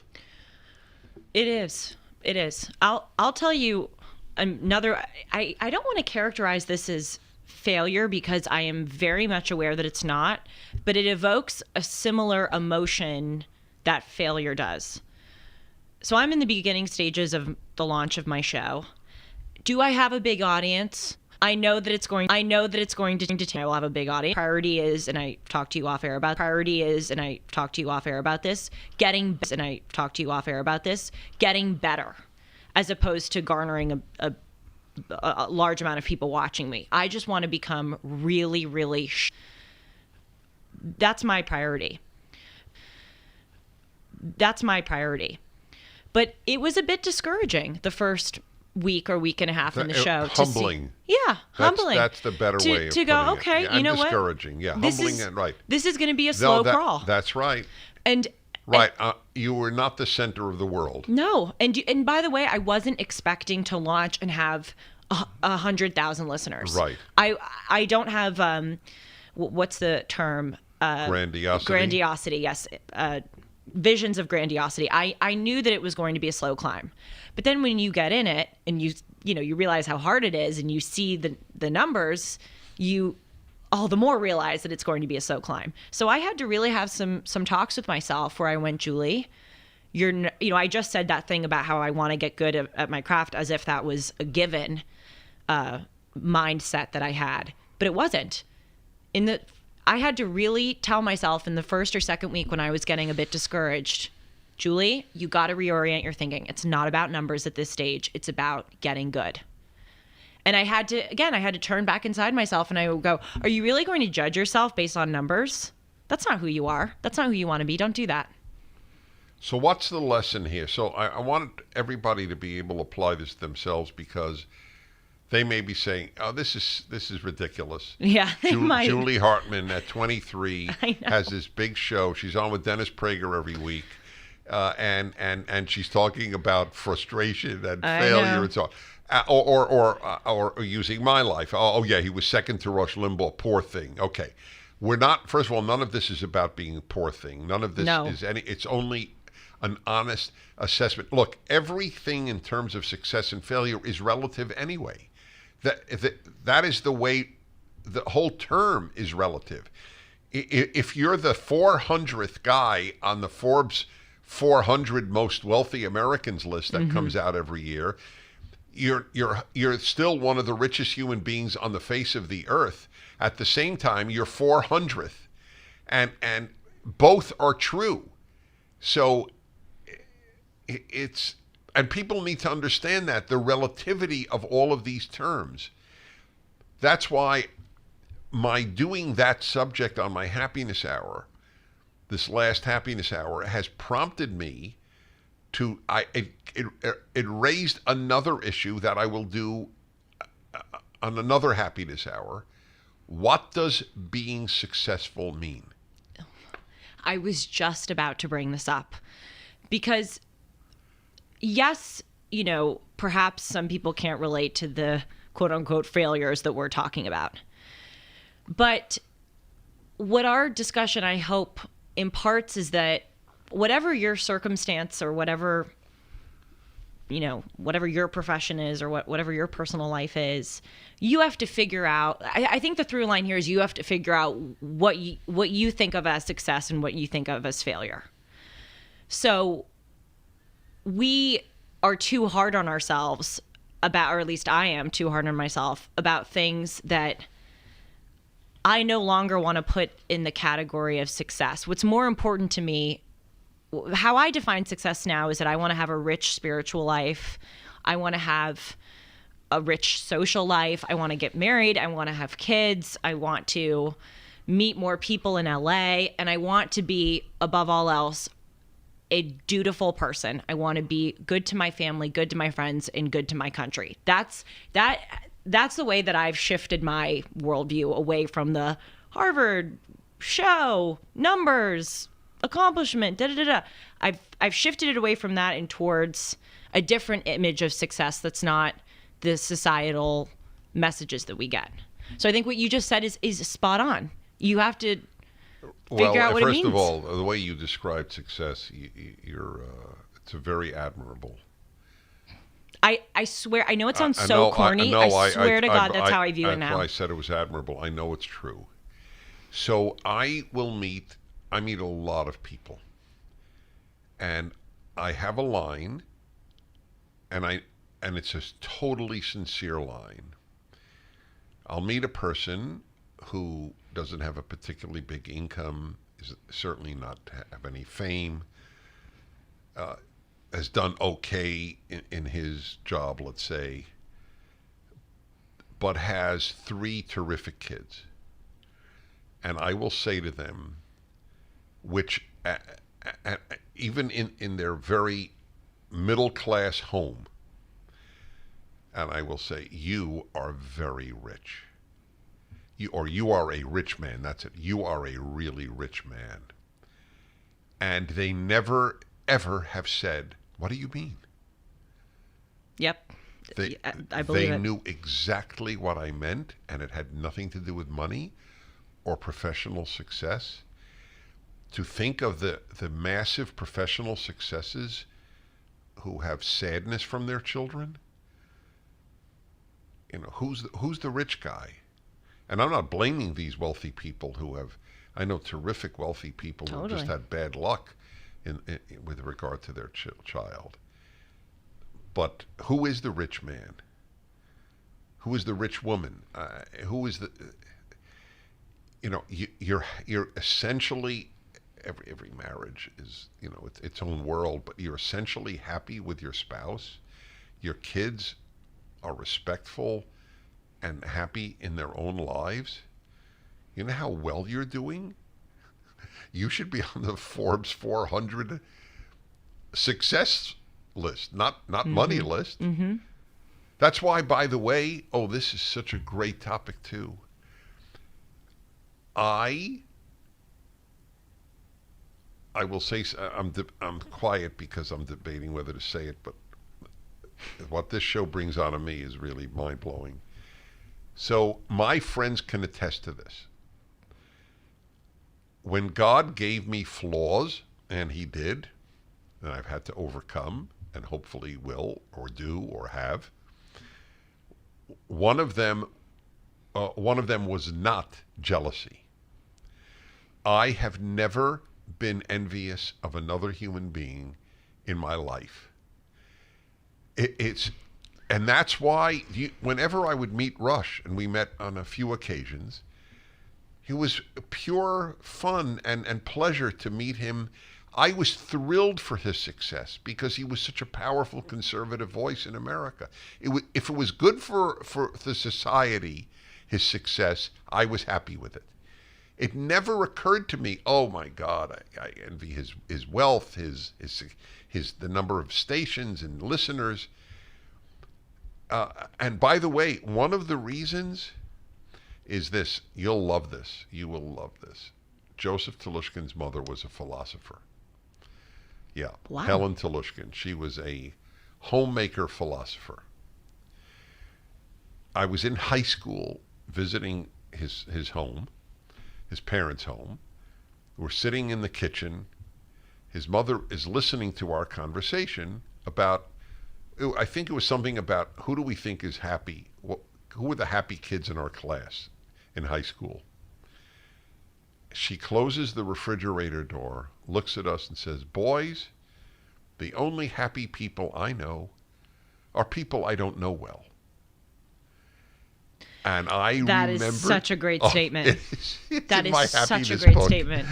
It is. It is. I'll tell you another. I don't want to characterize this as failure because I am very much aware that it's not, but it evokes a similar emotion that failure does. So I'm in the beginning stages of the launch of my show. Do I have a big audience? I know that it's going to I will have a big audience. Priority is, and I talked to you off air about this, getting better as opposed to garnering a large amount of people watching me. I just want to become really, really that's my priority. But it was a bit discouraging the first week or week and a half in the show. Humbling. Humbling. That's the better way of to go, putting okay, it. Yeah, you know what? Discouraging. Yeah, humbling and right. This is going to be a slow crawl. That's right. And right, you were not the center of the world. No, and by the way, I wasn't expecting to launch and have 100,000 listeners. Right. I don't have what's the term? Grandiosity. Grandiosity, yes. Visions of grandiosity. I knew that it was going to be a slow climb, but then when you get in it and you realize how hard it is and you see the numbers, you all the more realize that it's going to be a slow climb. So I had to really have some talks with myself where I went, Julie, I just said that thing about how I want to get good at my craft as if that was a given mindset that I had, but it wasn't. I had to really tell myself in the first or second week when I was getting a bit discouraged, Julie, you got to reorient your thinking. It's not about numbers at this stage. It's about getting good. And I had to turn back inside myself and I would go, are you really going to judge yourself based on numbers? That's not who you are. That's not who you want to be. Don't do that. So what's the lesson here? So I want everybody to be able to apply this themselves because they may be saying, "Oh, this is ridiculous." Yeah, they might. Julie Hartman at 23 has this big show. She's on with Dennis Prager every week, and she's talking about frustration and failure and so on. Or using my life. Oh yeah, he was second to Rush Limbaugh. Poor thing. Okay, we're not. First of all, none of this is about being a poor thing. None of this is any. It's only an honest assessment. Look, everything in terms of success and failure is relative anyway. That is the way the whole term is relative. If you're the 400th guy on the Forbes 400 most wealthy Americans list that comes out every year, you're still one of the richest human beings on the face of the earth. At the same time, you're 400th, and both are true. So and people need to understand that the relativity of all of these terms. That's why my doing that subject on my happiness hour, this last happiness hour, has prompted me to it raised another issue that I will do on another happiness hour. What does being successful mean? I was just about to bring this up because, yes, perhaps some people can't relate to the quote unquote failures that we're talking about. But what our discussion, I hope, imparts is that whatever your circumstance or whatever your profession is or whatever your personal life is, you have to figure out, I think the through line here is you have to figure out what you think of as success and what you think of as failure. So we are too hard on ourselves about, or at least I am too hard on myself about things that I no longer want to put in the category of success. What's more important to me, how I define success now, is that I want to have a rich spiritual life. I want to have a rich social life. I want to get married. I want to have kids. I want to meet more people in LA. And I want to be, above all else, a dutiful person. I want to be good to my family, good to my friends, and good to my country. That's the way that I've shifted my worldview away from the Harvard, show, numbers, accomplishment, I've shifted it away from that and towards a different image of success that's not the societal messages that we get. So I think what you just said is spot on. You have to figure out what it means. First of all, the way you described success, it's a very admirable. I swear, I know it sounds so corny. I swear to God, that's how I view it now. That's why I said it was admirable. I know it's true. So I meet a lot of people, and I have a line, and it's a totally sincere line. I'll meet a person who doesn't have a particularly big income, is certainly not have any fame, has done okay in his job, let's say, but has 3 terrific kids. And I will say to them, which even in their very middle-class home, and I will say, you are very rich. You are a rich man. That's it. You are a really rich man. And they never, ever have said, what do you mean? Yep. I believe they it. knew exactly what I meant, and it had nothing to do with money or professional success. To think of the massive professional successes who have sadness from their children. Who's the rich guy? And I'm not blaming these wealthy people I know terrific wealthy people who just had bad luck with regard to their child. But who is the rich man? Who is the rich woman? Who is the? You're essentially, every marriage is its own world, but you're essentially happy with your spouse. Your kids are respectful and happy in their own lives. You know how well you're doing? You should be on the Forbes 400 success list, not money list. Mm-hmm. That's why, by the way, this is such a great topic too. I will say, I'm quiet because I'm debating whether to say it, but what this show brings out of me is really mind-blowing. So my friends can attest to this. When God gave me flaws, and he did, and I've had to overcome, and hopefully will or do or have. One of them was not jealousy. I have never been envious of another human being in my life. And that's why whenever I would meet Rush, and we met on a few occasions, it was pure fun and pleasure to meet him. I was thrilled for his success because he was such a powerful conservative voice in America. If it was good for the society, his success, I was happy with it. It never occurred to me, oh my God, I envy his wealth, the number of stations and listeners. And by the way, one of the reasons is this. You'll love this. You will love this. Joseph Telushkin's mother was a philosopher. Yeah, wow. Helen Telushkin. She was a homemaker philosopher. I was in high school visiting his home, his parents' home. We're sitting in the kitchen. His mother is listening to our conversation about, I think it was something about who do we think is happy? Who are the happy kids in our class in high school? She closes the refrigerator door, looks at us and says, boys, the only happy people I know are people I don't know well. And that is such a great statement. That is such a great statement.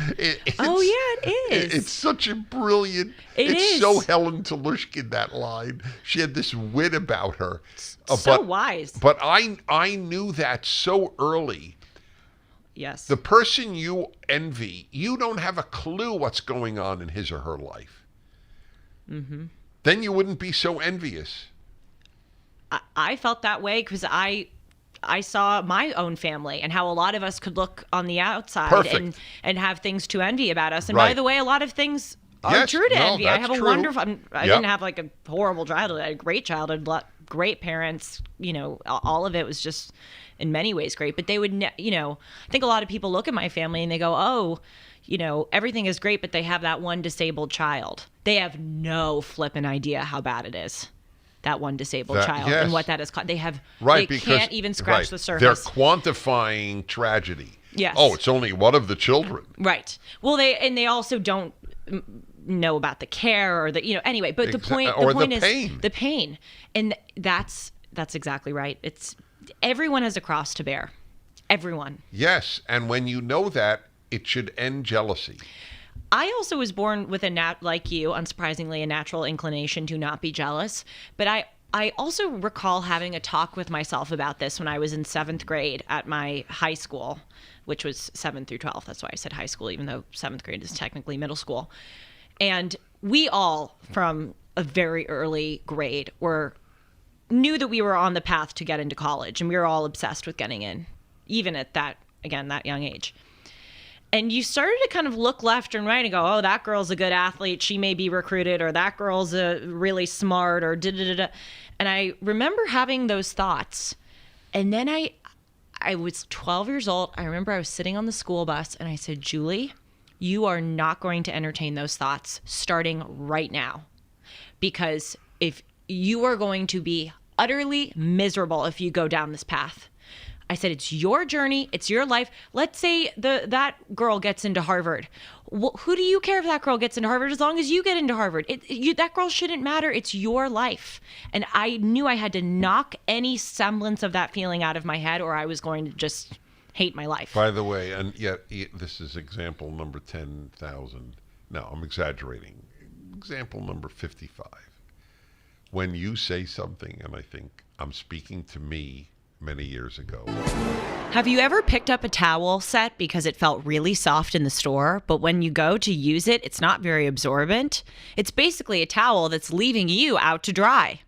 Oh, yeah, it is. It's such a brilliant, It it's is. so Helen Telushkin, that line. She had this wit about her. So wise. But I knew that so early. Yes. The person you envy, you don't have a clue what's going on in his or her life. Mm-hmm. Then you wouldn't be so envious. I felt that way because I saw my own family and how a lot of us could look on the outside and have things to envy about us. And by the way, a lot of things are true to envy. I have a wonderful, I didn't have like a horrible childhood. I had a great childhood, great parents, all of it was just in many ways great. But they would, I think a lot of people look at my family and they go, oh, everything is great, but they have that one disabled child. They have no flipping idea how bad it is. That one disabled child and what that is called. They have, they can't even scratch the surface. They're quantifying tragedy. Yes. Oh, it's only one of the children. Right. Well, they also don't know about the care or anyway. But the point is the pain, and that's exactly right. It's everyone has a cross to bear. Everyone. Yes, and when you know that, it should end jealousy. I also was born with like you, unsurprisingly, a natural inclination to not be jealous. But I also recall having a talk with myself about this when I was in 7th grade at my high school, which was 7th through 12th. That's why I said high school, even though 7th grade is technically middle school. And we all, from a very early grade, knew that we were on the path to get into college. And we were all obsessed with getting in, even at that young age. And you started to kind of look left and right and go, oh, that girl's a good athlete. She may be recruited, or that girl's really smart, or da-da-da-da. And I remember having those thoughts. And then I was 12 years old. I remember I was sitting on the school bus and I said, Julie, you are not going to entertain those thoughts starting right now. Because if you are going to be utterly miserable if you go down this path. I said, it's your journey. It's your life. Let's say that girl gets into Harvard. Who do you care if that girl gets into Harvard as long as you get into Harvard? That girl shouldn't matter. It's your life. And I knew I had to knock any semblance of that feeling out of my head or I was going to just hate my life. By the way, and yet this is example number 10,000. No, I'm exaggerating. Example number 55. When you say something and I think I'm speaking to me many years ago. Have you ever picked up a towel set because it felt really soft in the store, but when you go to use it, it's not very absorbent? It's basically a towel that's leaving you out to dry.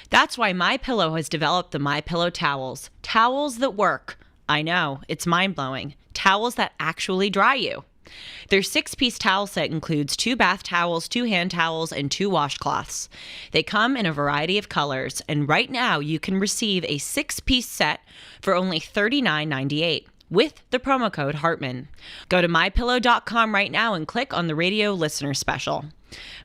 That's why MyPillow has developed the MyPillow towels. Towels that work. I know, it's mind-blowing. Towels that actually dry you. Their 6-piece towel set includes 2 bath towels, 2 hand towels, and 2 washcloths. They come in a variety of colors, and right now you can receive a 6-piece set for only $39.98. with the promo code Hartman. Go to mypillow.com right now and click on the radio listener special.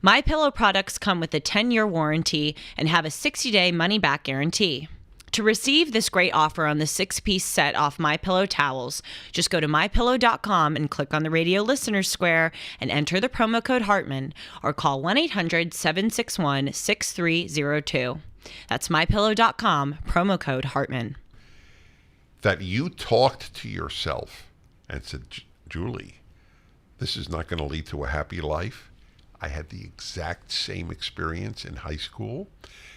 MyPillow products come with a 10-year warranty and have a 60-day money-back guarantee. To receive this great offer on the 6-piece set off MyPillow towels, just go to mypillow.com and click on the radio listener square and enter the promo code Hartman or call 1-800-761-6302. That's mypillow.com, promo code Hartman. That you talked to yourself and said, Julie, this is not going to lead to a happy life. I had the exact same experience in high school.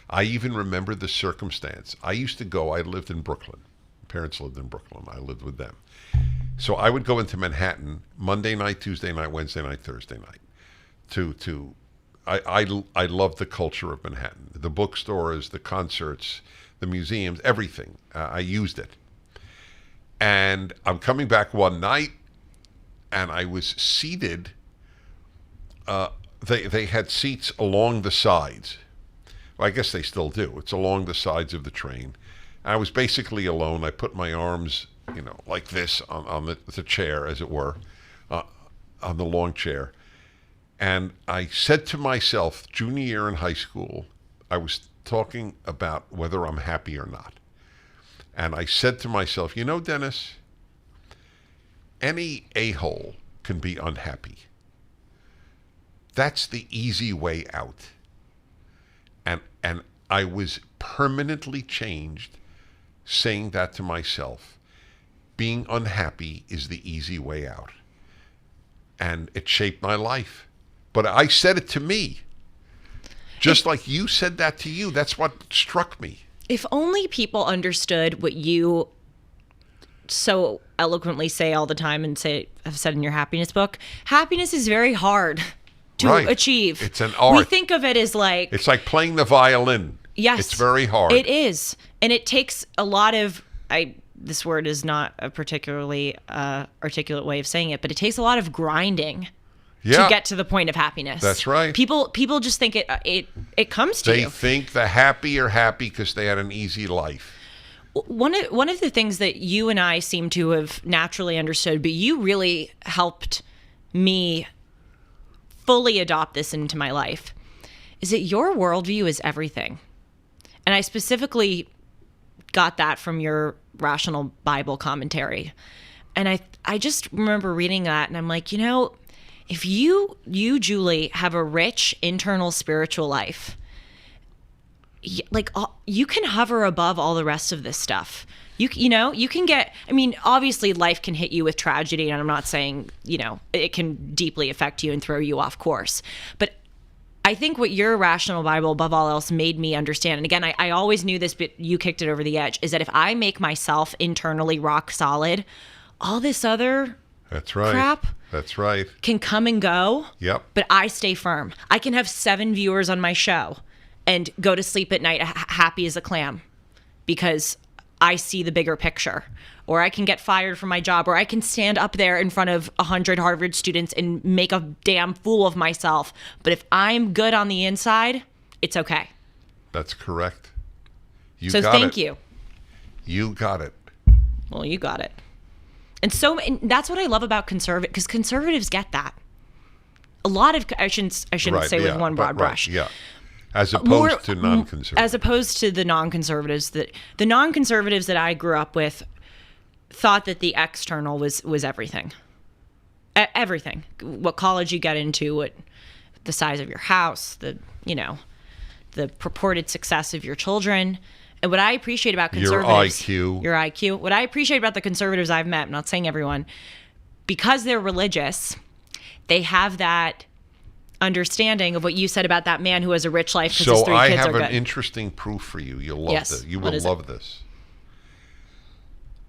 I even remember the circumstance. I lived in Brooklyn. My parents lived in Brooklyn. I lived with them. So I would go into Manhattan Monday night, Tuesday night, Wednesday night, Thursday night. I loved the culture of Manhattan. The bookstores, the concerts, the museums, everything. I used it. And I'm coming back one night, and I was seated. They had seats along the sides. Well, I guess they still do. It's along the sides of the train. I was basically alone. I put my arms, like this on the chair, as it were, on the long chair. And I said to myself, junior year in high school, I was talking about whether I'm happy or not. And I said to myself, Dennis, any a-hole can be unhappy. That's the easy way out. And I was permanently changed saying that to myself. Being unhappy is the easy way out. And it shaped my life. But I said it to me. Just like you said that to you. That's what struck me. If only people understood what you so eloquently say all the time and have said in your happiness book. Happiness is very hard to achieve. It's an art. We think of it as like... It's like playing the violin. Yes. It's very hard. It is. And it takes a lot of... This word is not a particularly articulate way of saying it, but it takes a lot of grinding to get to the point of happiness. That's right. People just think it comes to you. They think the happy are happy because they had an easy life. One of the things that you and I seem to have naturally understood, but you really helped me fully adopt this into my life, is that your worldview is everything. And I specifically got that from your Rational Bible commentary. And I just remember reading that and I'm like, if you, Julie, have a rich internal spiritual life, you can hover above all the rest of this stuff. You can get, obviously life can hit you with tragedy, and I'm not saying, it can deeply affect you and throw you off course. But I think what your Rational Bible, above all else, made me understand, and again, I always knew this, but you kicked it over the edge, is that if I make myself internally rock solid, all this other crap can come and go. Yep. But I stay firm. I can have 7 viewers on my show and go to sleep at night happy as a clam because I see the bigger picture. Or I can get fired from my job, or I can stand up there in front of 100 Harvard students and make a damn fool of myself. But if I'm good on the inside, it's okay. That's correct. Thank you. You got it. Well, you got it. And that's what I love about conservatives, because conservatives get that. A lot of, I shouldn't say with one broad brush. Yeah. As opposed to non-conservatives. As opposed to the non-conservatives that I grew up with thought that the external was everything. Everything. What college you get into, what the size of your house, the purported success of your children. And what I appreciate about conservatives... Your IQ. What I appreciate about the conservatives I've met, I'm not saying everyone, because they're religious, they have that understanding of what you said about that man who has a rich life because his 3 kids are good. So I have an interesting proof for you. You'll love this. You will love this.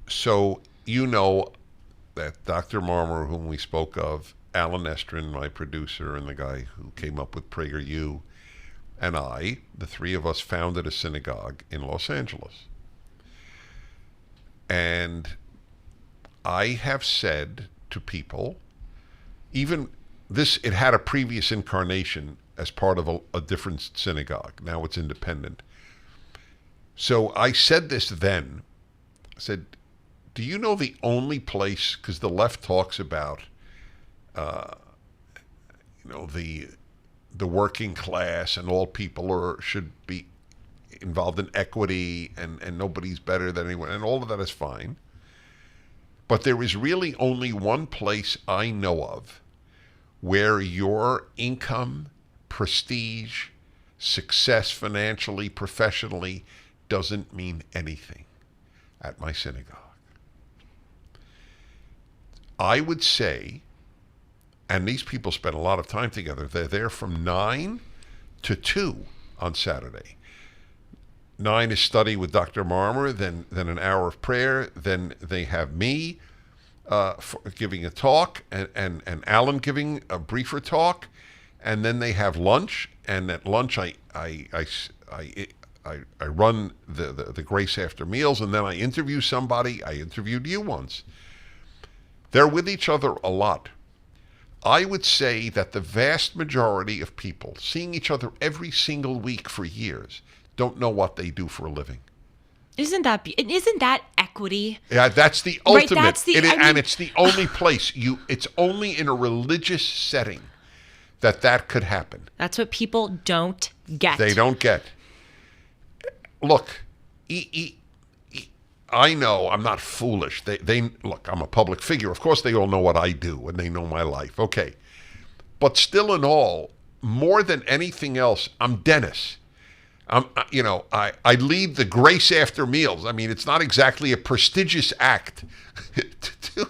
So that Dr. Marmer, whom we spoke of, Alan Estrin, my producer, and the guy who came up with PragerU, and I, the 3 of us, founded a synagogue in Los Angeles. And I have said to people, even this, it had a previous incarnation as part of a different synagogue. Now it's independent. So I said this then. I said, Do you know the only place, because the left talks about, the working class and all people should be involved in equity and nobody's better than anyone, and all of that is fine. But there is really only one place I know of where your income, prestige, success financially, professionally doesn't mean anything: at my synagogue. I would say, and these people spend a lot of time together, they're there from 9 to 2 on Saturday. 9 is study with Dr. Marmer, then an hour of prayer, then they have me giving a talk, and Alan giving a briefer talk, and then they have lunch, and at lunch I run the Grace After Meals, and then I interview somebody. I interviewed you once. They're with each other a lot. I would say that the vast majority of people seeing each other every single week for years don't know what they do for a living. Isn't that equity? Yeah, that's the ultimate. Right, that's and it's the only place it's only in a religious setting that could happen. That's what people don't get. They don't get. Look, I know I'm not foolish. They look, I'm a public figure. Of course they all know what I do and they know my life. Okay. But still in all, more than anything else, I'm Dennis. I lead the Grace After Meals. I mean, it's not exactly a prestigious act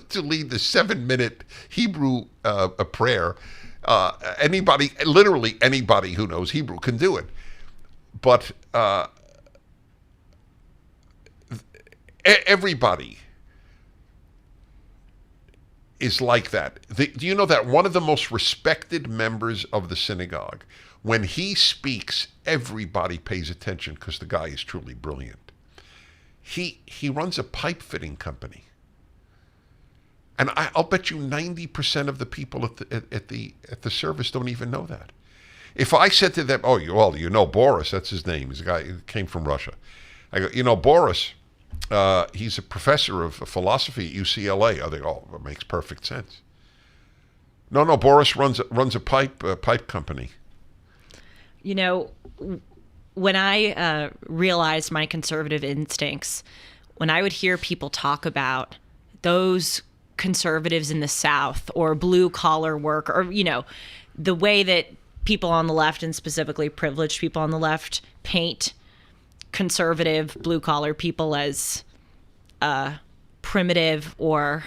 to lead the 7-minute Hebrew prayer. Literally anybody who knows Hebrew can do it. But everybody is like that. Do you know that one of the most respected members of the synagogue, when he speaks, everybody pays attention because the guy is truly brilliant. He runs a pipe fitting company. And I'll bet you 90% of the people at the service don't even know that. If I said to them, "Oh, you know Boris, that's his name. He's a guy who came from Russia." I go, Boris, he's a professor of philosophy at UCLA. I think, oh, it makes perfect sense. No, Boris runs a pipe company. When I realized my conservative instincts, when I would hear people talk about those conservatives in the South or blue collar work, or, the way that people on the left, and specifically privileged people on the left, paint conservative blue collar people as primitive or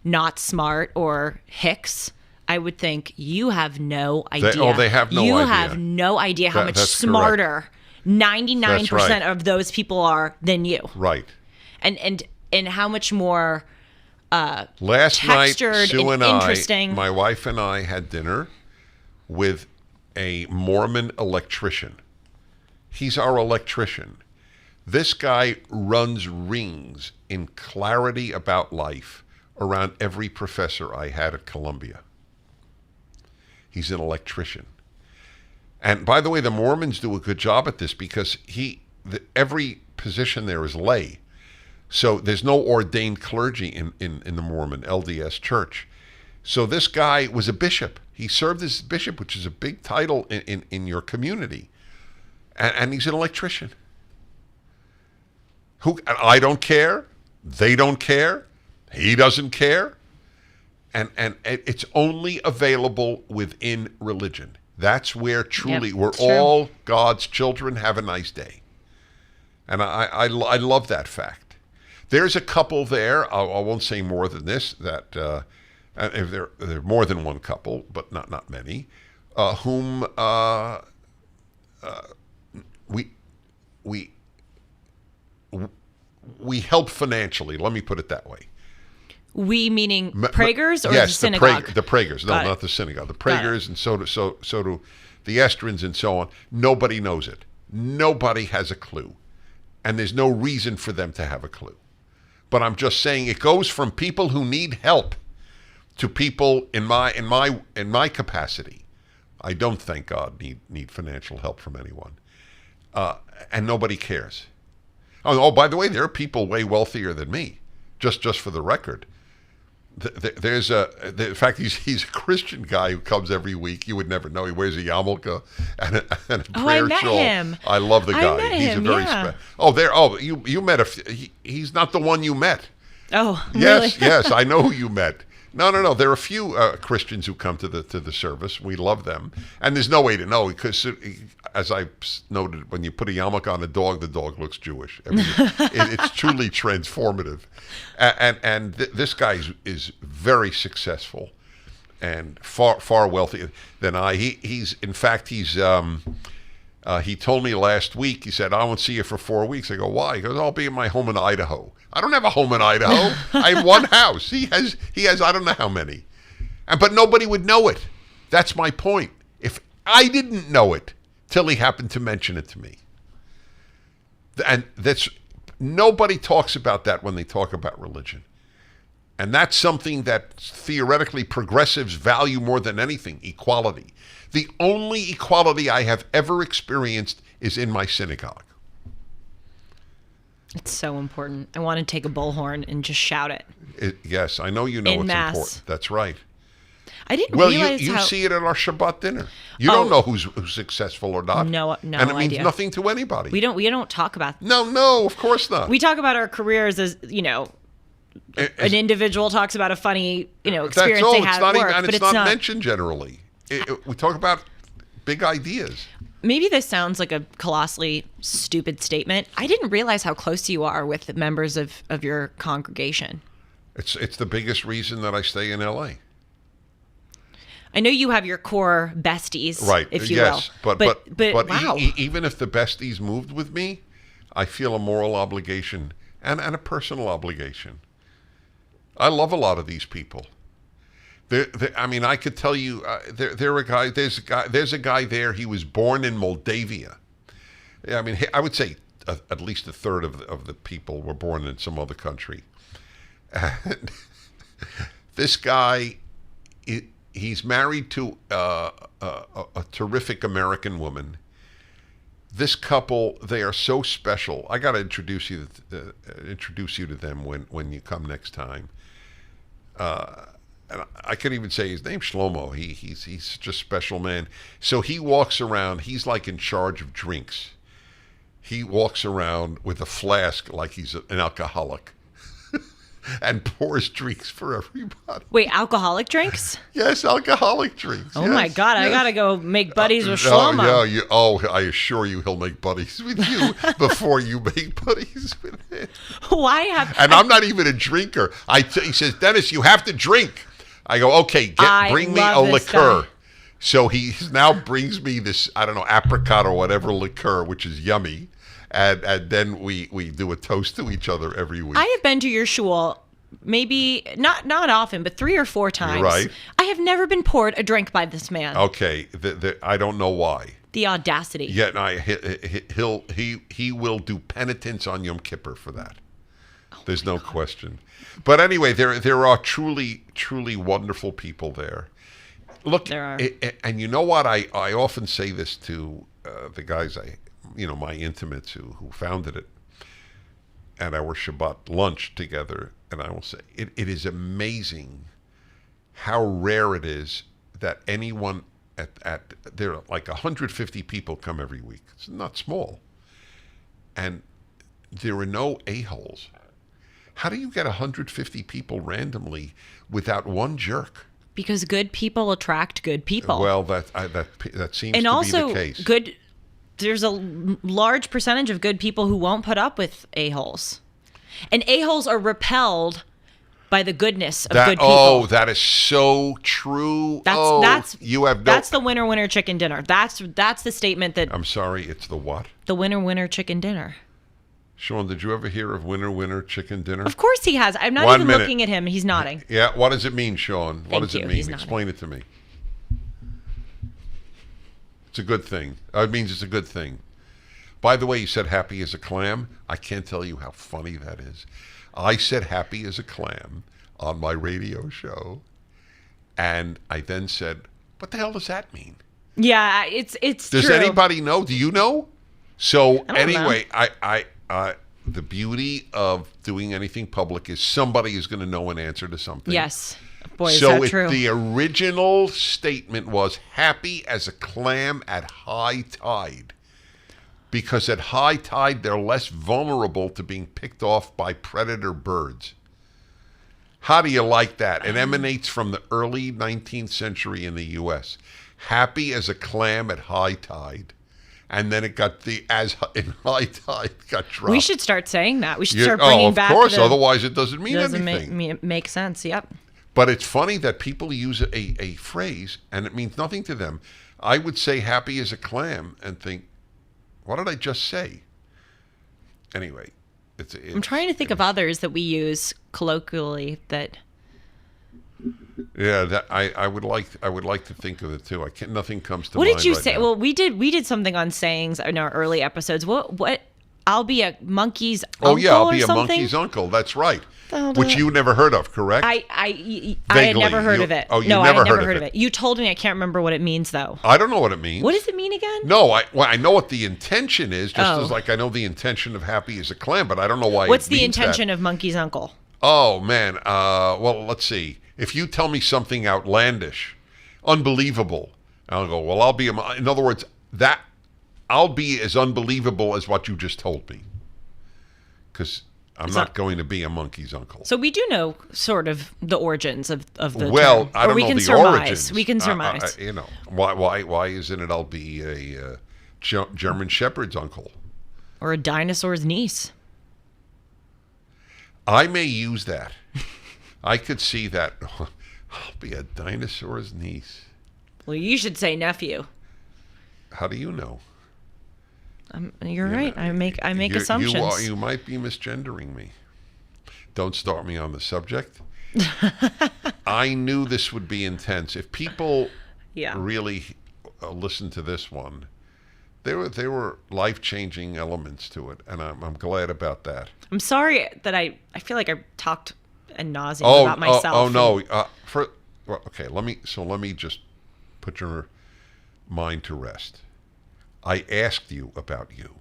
not smart or hicks, I would think you have no idea. They have no idea. You have no idea how much smarter 99% of those people are than you. Right. And how much more last night, Sue and interesting. My wife and I had dinner with a Mormon electrician. He's our electrician. This guy runs rings in clarity about life around every professor I had at Columbia. He's an electrician. And by the way, the Mormons do a good job at this because every position there is lay. So there's no ordained clergy in the Mormon LDS church. So this guy was a bishop. He served as bishop, which is a big title in your community. And he's an electrician. I don't care. They don't care. He doesn't care. And it's only available within religion. That's where truly we're all God's children. Have a nice day. And I love that fact. There's a couple there. I won't say more than this. That there are more than one couple, but not many, whom we help financially. Let me put it that way. We meaning Prager's or yes, the synagogue? The Prager's. No, not the synagogue. The Prager's, and so do the Estrins and so on. Nobody knows it. Nobody has a clue. And there's no reason for them to have a clue. But I'm just saying it goes from people who need help to people in my capacity. I don't, thank God, need financial help from anyone. And nobody cares. Oh, by the way, there are people way wealthier than me. just for the record. There's in fact, he's a Christian guy who comes every week. You would never know. He wears a yarmulke and a prayer I met shawl. him. I love the guy. I met He's him, a very yeah. you met he's not the one you met. Oh, Yes, really? yes, I know who you met. No. There are a few Christians who come to the service. We love them, and there's no way to know because, as I noted, when you put a yarmulke on the dog looks Jewish. I mean, it's truly transformative, and this guy is very successful, and far wealthier than I. He told me last week. He said, "I won't see you for 4 weeks." I go, "Why?" He goes, "I'll be in my home in Idaho." I don't have a home in Idaho. I have one house. He has I don't know how many. But nobody would know it. That's my point. If I didn't know it till he happened to mention it to me. And nobody talks about that when they talk about religion. And that's something that theoretically progressives value more than anything, equality. The only equality I have ever experienced is in my synagogue. It's so important. I want to take a bullhorn and just shout it. Yes, I know you know In it's mass. important. That's right. I didn't Well, realize you how... see it at our Shabbat dinner. You don't know who's successful or not. No and it means idea. nothing to anybody. We don't talk about... No, of course not. We talk about our careers as, an individual talks about a funny, experience that's all. they had at work, and but it's not mentioned generally. We talk about big ideas. Maybe this sounds like a colossally stupid statement. I didn't realize how close you are with the members of your congregation. It's the biggest reason that I stay in L.A. I know you have your core besties, Right. if you yes. will. But wow. Even if the besties moved with me, I feel a moral obligation and a personal obligation. I love a lot of these people. I could tell you, there's a guy there. He was born in Moldavia. I mean, I would say at least a third of the people were born in some other country. And this guy, he's married to a terrific American woman. This couple, they are so special. I got to introduce you to them when you come next time. And I could even say his name, Shlomo. He's such a special man. So he walks around. He's like in charge of drinks. He walks around with a flask like he's an alcoholic, and pours drinks for everybody. Wait, alcoholic drinks? Yes, alcoholic drinks. Oh yes, my God, yes. I gotta go make buddies with Shlomo. I assure you, he'll make buddies with you before you make buddies with him. Why have? And I'm not even a drinker. He says, Dennis, you have to drink. I go, okay, bring me a liqueur. Guy. So he now brings me this, I don't know, apricot or whatever liqueur, which is yummy. And then we do a toast to each other every week. I have been to your shul, maybe not often, but 3 or 4 times. Right. I have never been poured a drink by this man. Okay, I don't know why. The audacity. Yeah, he will do penitence on Yom Kippur for that. There's no question. But anyway, there are truly wonderful people there. Look, There are. And you know what? I often say this to the guys my intimates who founded it, at our Shabbat lunch together, and I will say it is amazing how rare it is that anyone at there are like 150 people come every week. It's not small, and there are no a-holes. How do you get 150 people randomly without one jerk? Because good people attract good people. Well, that seems and to also be the case. good. There's a large percentage of good people who won't put up with a-holes. And a-holes are repelled by the goodness of good people. Oh, that is so true. That's That's the winner chicken dinner. That's the statement that I'm sorry, it's the what? the winner chicken dinner. Sean, did you ever hear of winner chicken dinner? Of course he has. I'm not 1 even minute. looking at him. He's nodding. Yeah, what does it mean, Sean? What Thank does it you. mean? He's nodding. Explain it to me. It's a good thing. It means it's a good thing. By the way, you said happy as a clam. I can't tell you how funny that is. I said happy as a clam on my radio show, and I then said, what the hell does that mean? Yeah, it's Does true. anybody know? Do you know? So I don't anyway, I the beauty of doing anything public is somebody is going to know an answer to something. Yes. Boy, is So that if true. the original statement was happy as a clam at high tide, because at high tide they're less vulnerable to being picked off by predator birds. How do you like that? It emanates from the early 19th century in the U.S. Happy as a clam at high tide. And then it got as in high tide got dropped. We should start saying that. We should start bringing back. Of course, otherwise it doesn't mean doesn't anything. Make sense. Yep. But it's funny that people use a phrase and it means nothing to them. I would say happy as a clam and think, what did I just say? Anyway, I'm trying to think of others that we use colloquially that. Yeah, that I would like to think of it too. I can't. Nothing comes to What mind. did you right say? now. Well, we did something on sayings in our early episodes. What? I'll be a monkey's uncle. Oh yeah, I'll be or a something? monkey's uncle. That's right. Hold Which on. you never heard of, correct? I had Vaguely. never heard of it. Oh, you no, never I had never heard heard of of it. it. You told me. I can't remember what it means though. I don't know what it means. What does it mean again? No, I know what the intention is, just Oh. as like I know the intention of happy as a clam, but I don't know why. What's it the means that. intention of monkey's uncle? Oh man, well let's see. If you tell me something outlandish, unbelievable, I'll go. Well, I'll be. In other words, that I'll be as unbelievable as what you just told me, because I'm not going to be a monkey's uncle. So we do know sort of the origins of the Well, term. I don't or we know can the surmise. origins. We can surmise. You know, why isn't it? I'll be a German Shepherd's uncle. Or a dinosaur's niece. I may use that. I could see that. I'll be a dinosaur's niece. Well, you should say nephew. How do you know? You're right. I make You- assumptions. You might be misgendering me. Don't start me on the subject. I knew this would be intense. If people Yeah. really listen to this one, there were life-changing elements to it, and I'm glad about that. I'm sorry that I feel like I talked ad nauseum about myself. Oh no. Okay. Let me just put your mind to rest. I asked you about you.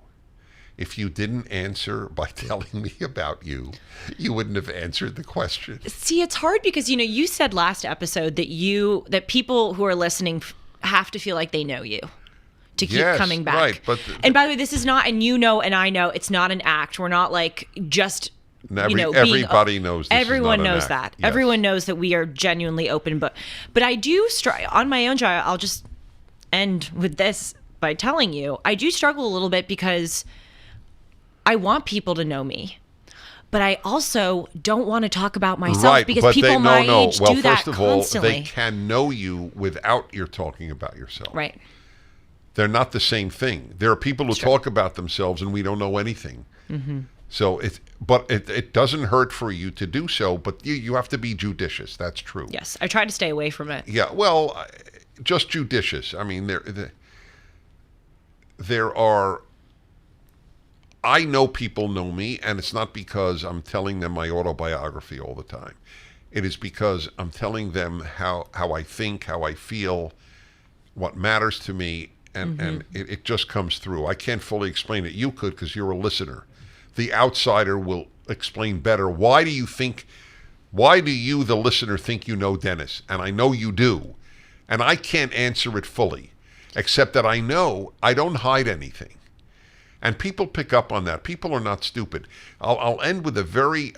If you didn't answer by telling me about you, you wouldn't have answered the question. See, it's hard because you said last episode that people who are listening have to feel like they know you to keep Yes, coming back. right, but and by the way, this is not, and and I know it's not an act. We're not like just. Everybody knows this is Everyone not an knows act. that. Yes. Everyone knows that we are genuinely open. But I do on my own job. I'll just end with this by telling you I do struggle a little bit because I want people to know me, but I also don't want to talk about myself Right, because but people my age Well, do that first of all, constantly. they can know you without your talking about yourself. Right. They're not the same thing. There are people who talk about themselves and we don't know anything. Mm-hmm. So it doesn't hurt for you to do so, but you have to be judicious. That's true. Yes, I try to stay away from it. Yeah, well, just judicious. I mean, there are. I know people know me, and it's not because I'm telling them my autobiography all the time. It is because I'm telling them how I think, how I feel, what matters to me, and it just comes through. I can't fully explain it. You could, because you're a listener. The outsider will explain better. Why do you, the listener, think you know Dennis? And I know you do. And I can't answer it fully, except that I know I don't hide anything. And people pick up on that. People are not stupid. I'll end with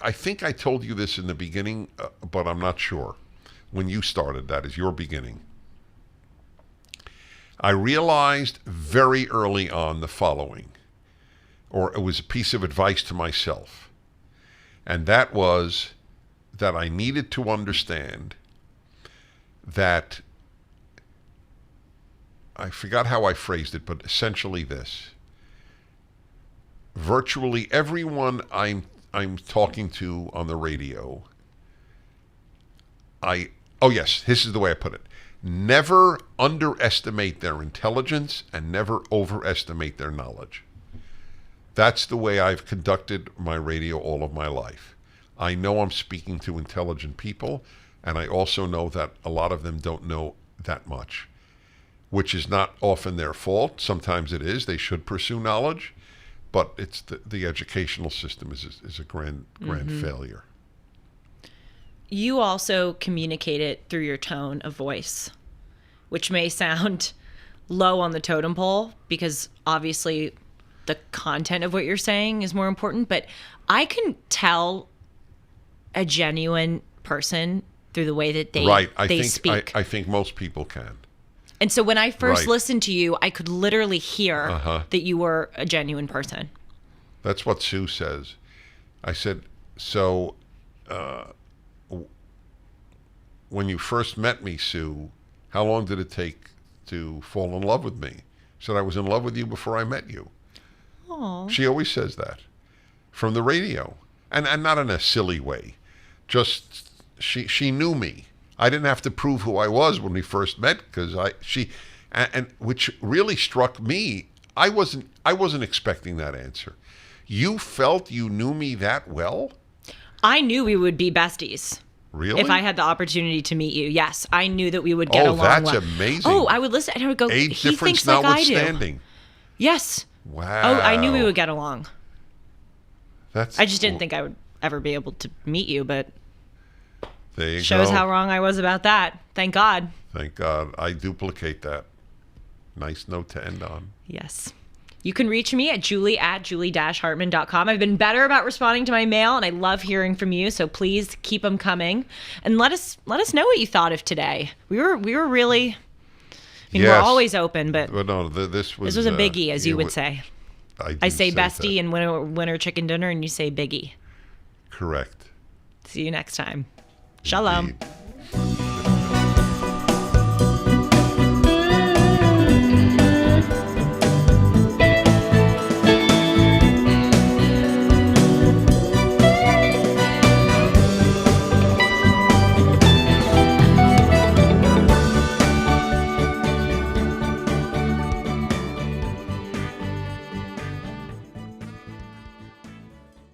I think I told you this in the beginning, but I'm not sure. When you started, that is your beginning. I realized very early on the following, or it was a piece of advice to myself. And that was that I needed to understand that, I forgot how I phrased it, but essentially this. Virtually everyone I'm talking to on the radio, this is the way I put it. Never underestimate their intelligence and never overestimate their knowledge. That's the way I've conducted my radio all of my life. I know I'm speaking to intelligent people, and I also know that a lot of them don't know that much, which is not often their fault. Sometimes it is. They should pursue knowledge. but it's the educational system is a grand failure. You also communicate it through your tone of voice, which may sound low on the totem pole because obviously the content of what you're saying is more important, but I can tell a genuine person through the way that they speak. I think most people can. And so when I first Right. listened to you, I could literally hear that you were a genuine person. That's what Sue says. I said, so when you first met me, Sue, how long did it take to fall in love with me? She said, I was in love with you before I met you. Aww. She always says that from the radio, and not in a silly way. Just she knew me. I didn't have to prove who I was when we first met because and which really struck me. I wasn't expecting that answer. You felt you knew me that well? I knew we would be besties. Really? If I had the opportunity to meet you, yes, I knew that we would get along that's well. amazing. Oh, I would listen and I would go, Age he difference thinks like I do. notwithstanding. Yes. Wow. Oh, I knew we would get along. That's I just didn't think I would ever be able to meet you, but there you shows go. how wrong I was about that. Thank God. Thank God. I duplicate that. Nice note to end on. Yes. You can reach me at julie@julie-hartman.com. I've been better about responding to my mail, and I love hearing from you. So please keep them coming, and let us know what you thought of today. We were really. I mean, we're Yes. always open, but no, this was a biggie, as you would say. I say that. bestie and winter chicken dinner, and you say biggie. Correct. See you next time. Shalom. Indeed.